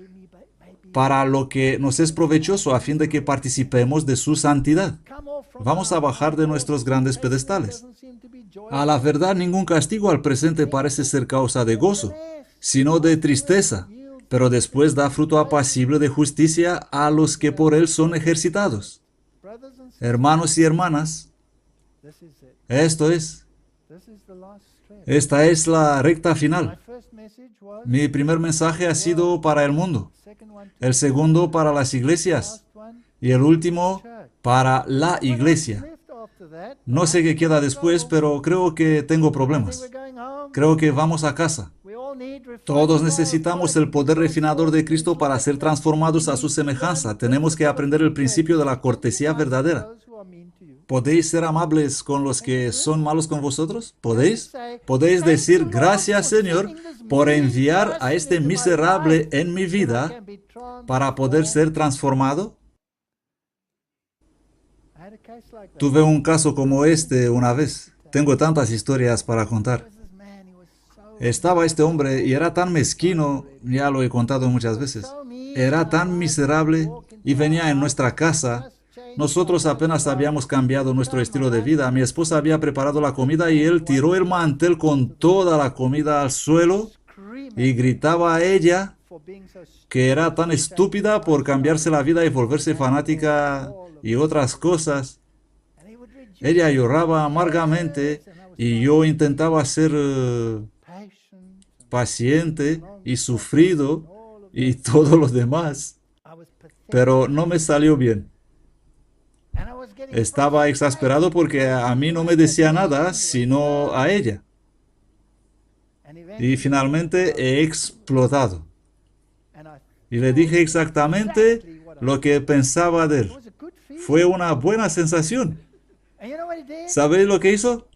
para lo que nos es provechoso a fin de que participemos de su santidad. Vamos a bajar de nuestros grandes pedestales. A la verdad, ningún castigo al presente parece ser causa de gozo, sino de tristeza, pero después da fruto apacible de justicia a los que por él son ejercitados. Hermanos y hermanas, esta es la recta final. Mi primer mensaje ha sido para el mundo, el segundo para las iglesias y el último para la iglesia. No sé qué queda después, pero creo que tengo problemas. Creo que vamos a casa. Todos necesitamos el poder refinador de Cristo para ser transformados a su semejanza. Tenemos que aprender el principio de la cortesía verdadera. ¿Podéis ser amables con los que son malos con vosotros? ¿Podéis? ¿Podéis decir, gracias Señor, por enviar a este miserable en mi vida para poder ser transformado? Tuve un caso como este una vez. Tengo tantas historias para contar. Estaba este hombre y era tan mezquino, ya lo he contado muchas veces. Era tan miserable y venía en nuestra casa. Nosotros apenas habíamos cambiado nuestro estilo de vida. Mi esposa había preparado la comida y él tiró el mantel con toda la comida al suelo y gritaba a ella que era tan estúpida por cambiarse la vida y volverse fanática y otras cosas. Ella lloraba amargamente y yo intentaba ser paciente y sufrido y todo lo demás, pero no me salió bien. Estaba exasperado porque a mí no me decía nada, sino a ella. Y finalmente he explotado. Y le dije exactamente lo que pensaba de él. Fue una buena sensación. ¿Sabéis lo que hizo?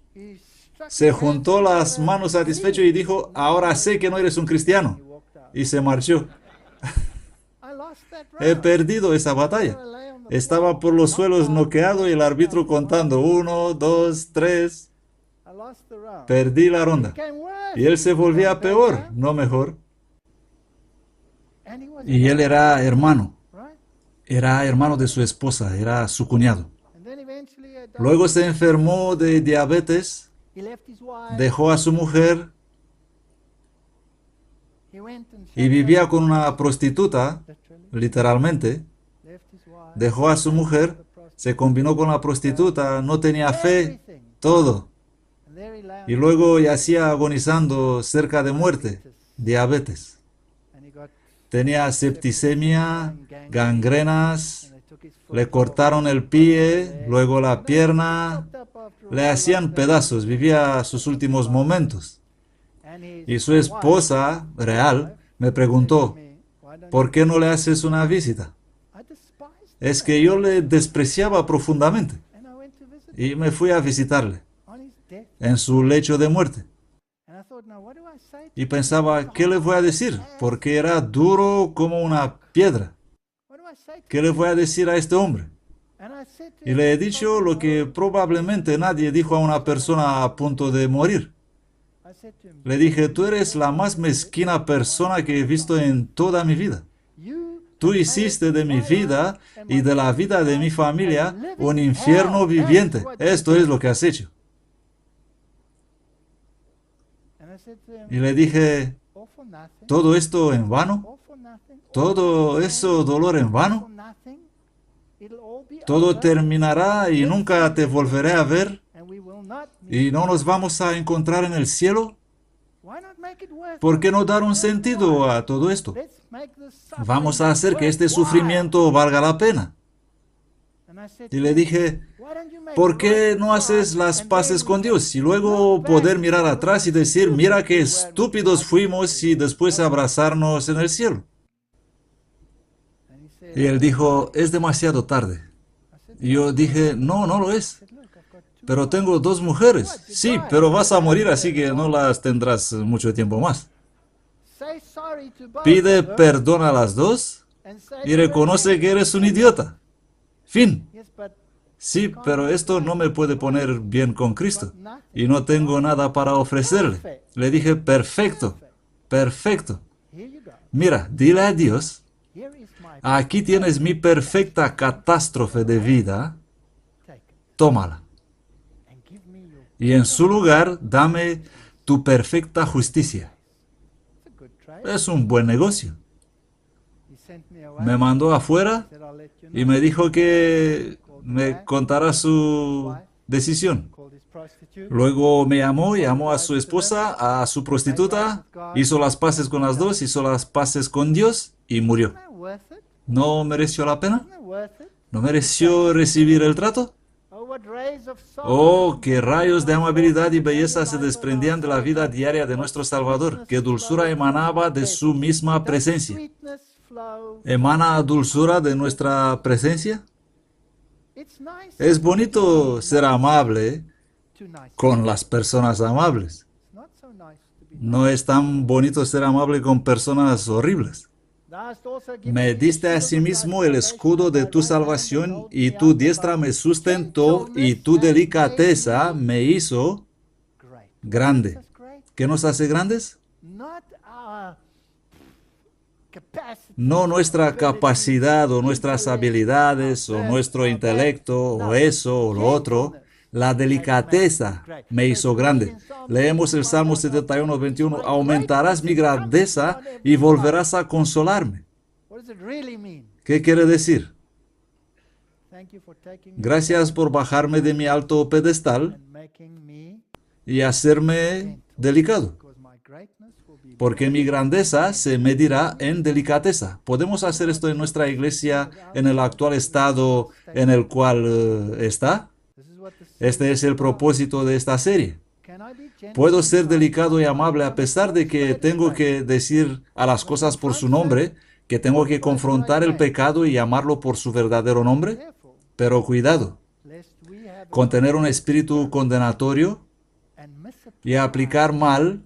Se juntó las manos satisfecho y dijo, ahora sé que no eres un cristiano. Y se marchó. He perdido esa batalla. Estaba por los suelos noqueado y el árbitro contando 1, 2, 3. Perdí la ronda. Y él se volvía peor, no mejor. Y él era hermano. Era hermano de su esposa, era su cuñado. Luego se enfermó de diabetes, dejó a su mujer y vivía con una prostituta, literalmente. Dejó a su mujer, se combinó con la prostituta, no tenía fe, todo. Y luego yacía agonizando cerca de muerte, diabetes. Tenía septicemia, gangrenas, le cortaron el pie, luego la pierna, le hacían pedazos, vivía sus últimos momentos. Y su esposa, real, me preguntó, ¿por qué no le haces una visita? Es que yo le despreciaba profundamente y me fui a visitarle en su lecho de muerte. Y pensaba, ¿qué le voy a decir? Porque era duro como una piedra. ¿Qué le voy a decir a este hombre? Y le he dicho lo que probablemente nadie dijo a una persona a punto de morir. Le dije, tú eres la más mezquina persona que he visto en toda mi vida. Tú hiciste de mi vida y de la vida de mi familia un infierno viviente. Esto es lo que has hecho. Y le dije, ¿todo esto en vano? ¿Todo eso dolor en vano? Todo terminará y nunca te volveré a ver y no nos vamos a encontrar en el cielo. ¿Por qué no dar un sentido a todo esto? Vamos a hacer que este sufrimiento valga la pena. Y le dije, ¿por qué no haces las paces con Dios y luego poder mirar atrás y decir, mira qué estúpidos fuimos y después abrazarnos en el cielo? Y él dijo, es demasiado tarde. Y yo dije, no, no lo es. Pero tengo 2 mujeres. Sí, pero vas a morir, así que no las tendrás mucho tiempo más. Pide perdón a las 2 y reconoce que eres un idiota. Fin. Sí, pero esto no me puede poner bien con Cristo. Y no tengo nada para ofrecerle. Le dije, perfecto, perfecto. Mira, dile a Dios, aquí tienes mi perfecta catástrofe de vida, tómala. Y en su lugar, dame tu perfecta justicia. Es un buen negocio. Me mandó afuera y me dijo que me contara su decisión. Luego me llamó a su esposa, a su prostituta, hizo las paces con las dos, hizo las paces con Dios y murió. ¿No mereció la pena? ¿No mereció recibir el trato? Oh, qué rayos de amabilidad y belleza se desprendían de la vida diaria de nuestro Salvador, qué dulzura emanaba de su misma presencia. ¿Emana dulzura de nuestra presencia? Es bonito ser amable con las personas amables. No es tan bonito ser amable con personas horribles. Me diste asimismo el escudo de tu salvación, y tu diestra me sustentó, y tu delicadeza me hizo grande. ¿Qué nos hace grandes? No nuestra capacidad o nuestras habilidades o nuestro intelecto o eso o lo otro. La delicadeza me hizo grande. Leemos el Salmo 71, 21. Aumentarás mi grandeza y volverás a consolarme. ¿Qué quiere decir? Gracias por bajarme de mi alto pedestal y hacerme delicado, porque mi grandeza se medirá en delicadeza. ¿Podemos hacer esto en nuestra iglesia en el actual estado en el cual está? Este es el propósito de esta serie. ¿Puedo ser delicado y amable a pesar de que tengo que decir a las cosas por su nombre, que tengo que confrontar el pecado y llamarlo por su verdadero nombre? Pero cuidado, con tener un espíritu condenatorio y aplicar mal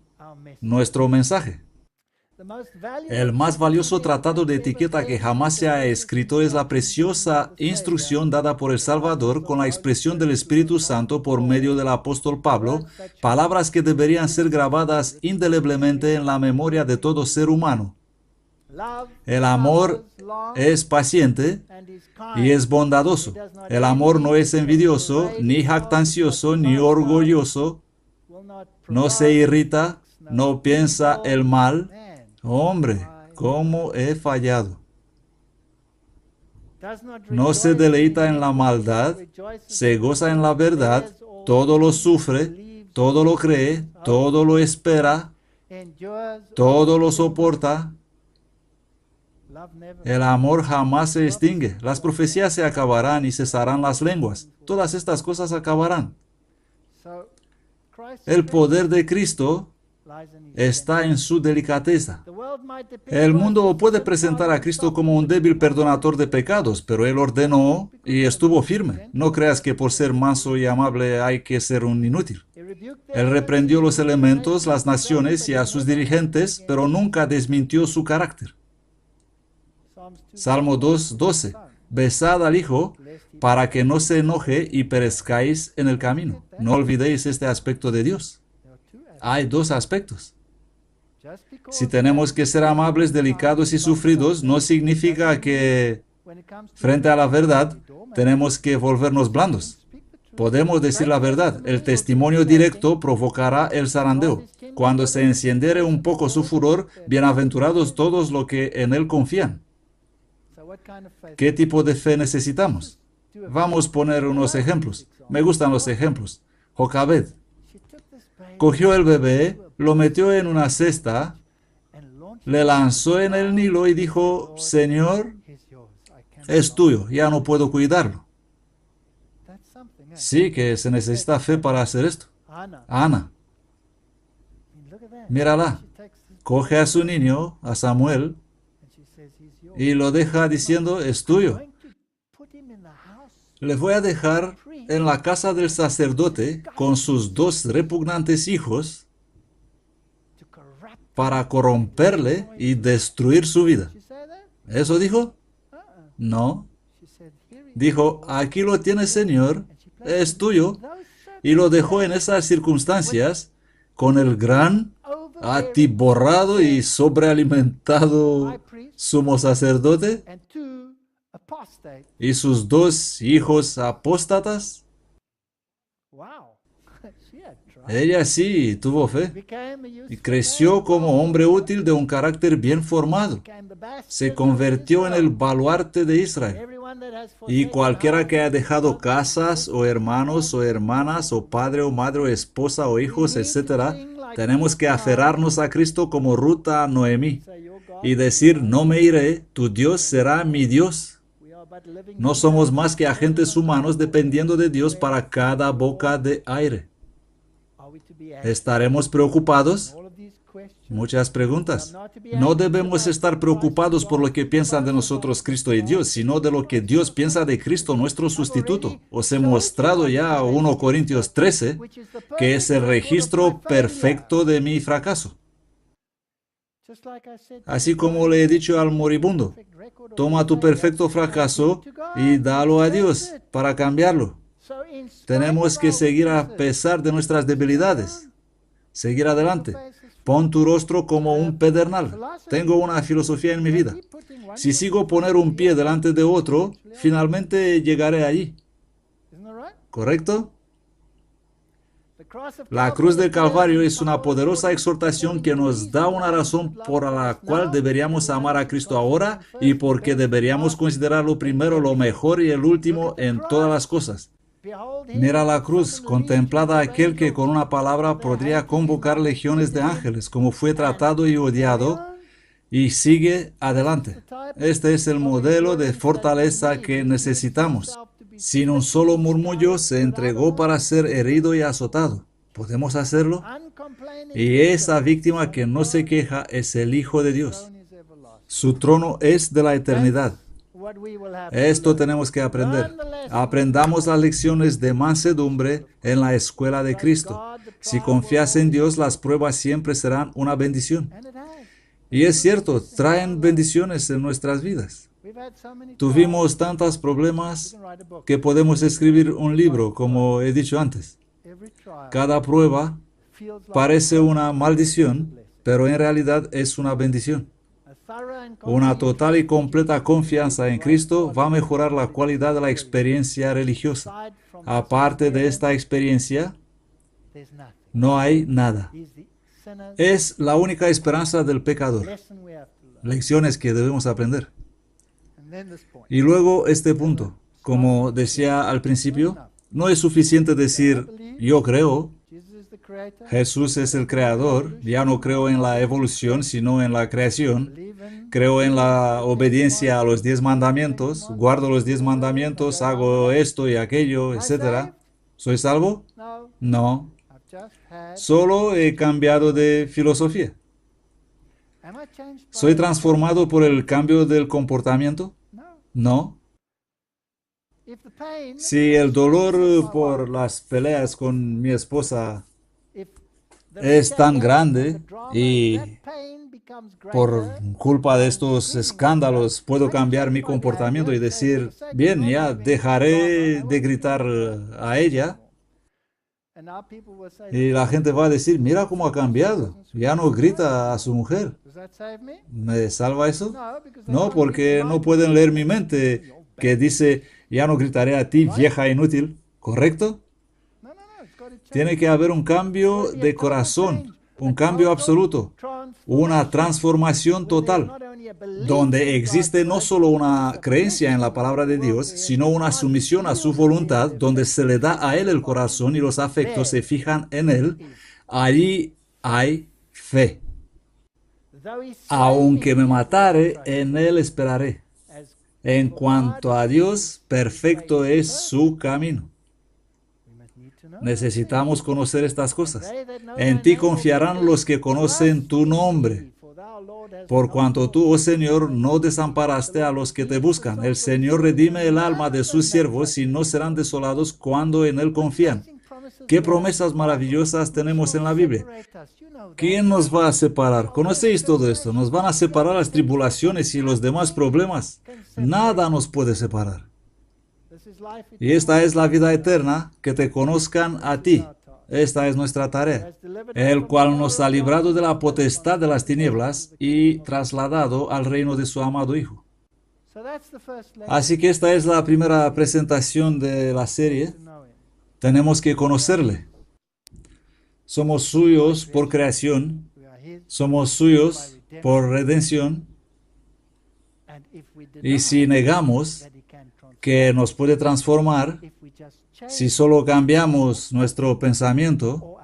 nuestro mensaje. El más valioso tratado de etiqueta que jamás se ha escrito es la preciosa instrucción dada por el Salvador con la expresión del Espíritu Santo por medio del apóstol Pablo, palabras que deberían ser grabadas indeleblemente en la memoria de todo ser humano. El amor es paciente y es bondadoso. El amor no es envidioso, ni jactancioso, ni orgulloso, no se irrita, no piensa el mal. Hombre, ¿cómo he fallado? No se deleita en la maldad, se goza en la verdad, todo lo sufre, todo lo cree, todo lo espera, todo lo soporta. El amor jamás se extingue. Las profecías se acabarán y cesarán las lenguas. Todas estas cosas acabarán. El poder de Cristo está en su delicadeza. El mundo puede presentar a Cristo como un débil perdonador de pecados, pero Él ordenó y estuvo firme. No creas que por ser manso y amable hay que ser un inútil. Él reprendió los elementos, las naciones y a sus dirigentes, pero nunca desmintió su carácter. Salmo 2:12. Besad al Hijo para que no se enoje y perezcáis en el camino. No olvidéis este aspecto de Dios. Hay dos aspectos. Si tenemos que ser amables, delicados y sufridos, no significa que frente a la verdad tenemos que volvernos blandos. Podemos decir la verdad. El testimonio directo provocará el zarandeo. Cuando se encendiere un poco su furor, bienaventurados todos los que en él confían. ¿Qué tipo de fe necesitamos? Vamos a poner unos ejemplos. Me gustan los ejemplos. Jocabed cogió el bebé, lo metió en una cesta, le lanzó en el Nilo y dijo: Señor, es tuyo, ya no puedo cuidarlo. Sí que se necesita fe para hacer esto. Ana, mírala, coge a su niño, a Samuel, y lo deja diciendo: es tuyo. Le voy a dejar en la casa del sacerdote con sus dos repugnantes hijos para corromperle y destruir su vida. ¿Eso dijo? No. dijo, aquí lo tienes, Señor, es tuyo, y lo dejó en esas circunstancias con el gran, atiborrado y sobrealimentado sumo sacerdote y sus dos hijos apóstatas. Ella sí tuvo fe y creció como hombre útil de un carácter bien formado. Se convirtió en el baluarte de Israel. Y cualquiera que haya dejado casas o hermanos o hermanas o padre o madre o esposa o hijos, etc., tenemos que aferrarnos a Cristo como Ruth a Noemí y decir, no me iré, tu Dios será mi Dios. No somos más que agentes humanos dependiendo de Dios para cada boca de aire. ¿Estaremos preocupados? Muchas preguntas. No debemos estar preocupados por lo que piensan de nosotros Cristo y Dios, sino de lo que Dios piensa de Cristo, nuestro sustituto. Os he mostrado ya 1 Corintios 13, que es el registro perfecto de mi fracaso. Así como le he dicho al moribundo, toma tu perfecto fracaso y dalo a Dios para cambiarlo. Tenemos que seguir a pesar de nuestras debilidades. Seguir adelante. Pon tu rostro como un pedernal. Tengo una filosofía en mi vida. Si sigo poner un pie delante de otro, finalmente llegaré allí. ¿Correcto? La cruz del Calvario es una poderosa exhortación que nos da una razón por la cual deberíamos amar a Cristo ahora y porque deberíamos considerarlo primero, lo mejor y el último en todas las cosas. Mira la cruz, contemplad a aquel que con una palabra podría convocar legiones de ángeles, como fue tratado y odiado, y sigue adelante. Este es el modelo de fortaleza que necesitamos. Sin un solo murmullo se entregó para ser herido y azotado. ¿Podemos hacerlo? Y esa víctima que no se queja es el Hijo de Dios. Su trono es de la eternidad. Esto tenemos que aprender. Aprendamos las lecciones de mansedumbre en la escuela de Cristo. Si confías en Dios, las pruebas siempre serán una bendición. Y es cierto, traen bendiciones en nuestras vidas. Tuvimos tantos problemas que podemos escribir un libro, como he dicho antes. Cada prueba parece una maldición, pero en realidad es una bendición. Una total y completa confianza en Cristo va a mejorar la calidad de la experiencia religiosa. Aparte de esta experiencia, no hay nada. Es la única esperanza del pecador. Lecciones que debemos aprender. Y luego este punto. Como decía al principio, no es suficiente decir, yo creo, Jesús es el creador, ya no creo en la evolución, sino en la creación. Creo en la obediencia a los 10 mandamientos, guardo los 10 mandamientos, hago esto y aquello, etc. ¿Soy salvo? No. Solo he cambiado de filosofía. ¿Soy transformado por el cambio del comportamiento? No. Si el dolor por las peleas con mi esposa es tan grande y por culpa de estos escándalos puedo cambiar mi comportamiento y decir, bien, ya dejaré de gritar a ella, y la gente va a decir, mira cómo ha cambiado, ya no grita a su mujer. ¿Me salva eso? No, porque no pueden leer mi mente que dice, ya no gritaré a ti, vieja inútil, ¿correcto? Tiene que haber un cambio de corazón, un cambio absoluto, una transformación total, donde existe no solo una creencia en la palabra de Dios, sino una sumisión a su voluntad, donde se le da a Él el corazón y los afectos se fijan en Él. Allí hay fe. Aunque me matare, en Él esperaré. En cuanto a Dios, perfecto es su camino. Necesitamos conocer estas cosas. En ti confiarán los que conocen tu nombre. Por cuanto tú, oh Señor, no desamparaste a los que te buscan. El Señor redime el alma de sus siervos y no serán desolados cuando en Él confían. ¿Qué promesas maravillosas tenemos en la Biblia? ¿Quién nos va a separar? ¿Conocéis todo esto? ¿Nos van a separar las tribulaciones y los demás problemas? Nada nos puede separar. Y esta es la vida eterna, que te conozcan a ti. Esta es nuestra tarea, el cual nos ha librado de la potestad de las tinieblas y trasladado al reino de su amado Hijo. Así que esta es la primera presentación de la serie. Tenemos que conocerle. Somos suyos por creación, somos suyos por redención, y si negamos que nos puede transformar, si solo cambiamos nuestro pensamiento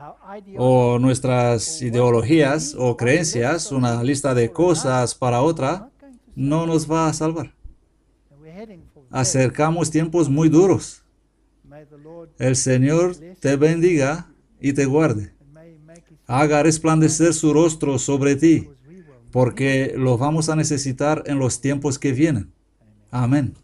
o nuestras ideologías o creencias, una lista de cosas para otra, no nos va a salvar. Acercamos tiempos muy duros. El Señor te bendiga y te guarde. Haga resplandecer su rostro sobre ti, porque lo vamos a necesitar en los tiempos que vienen. Amén.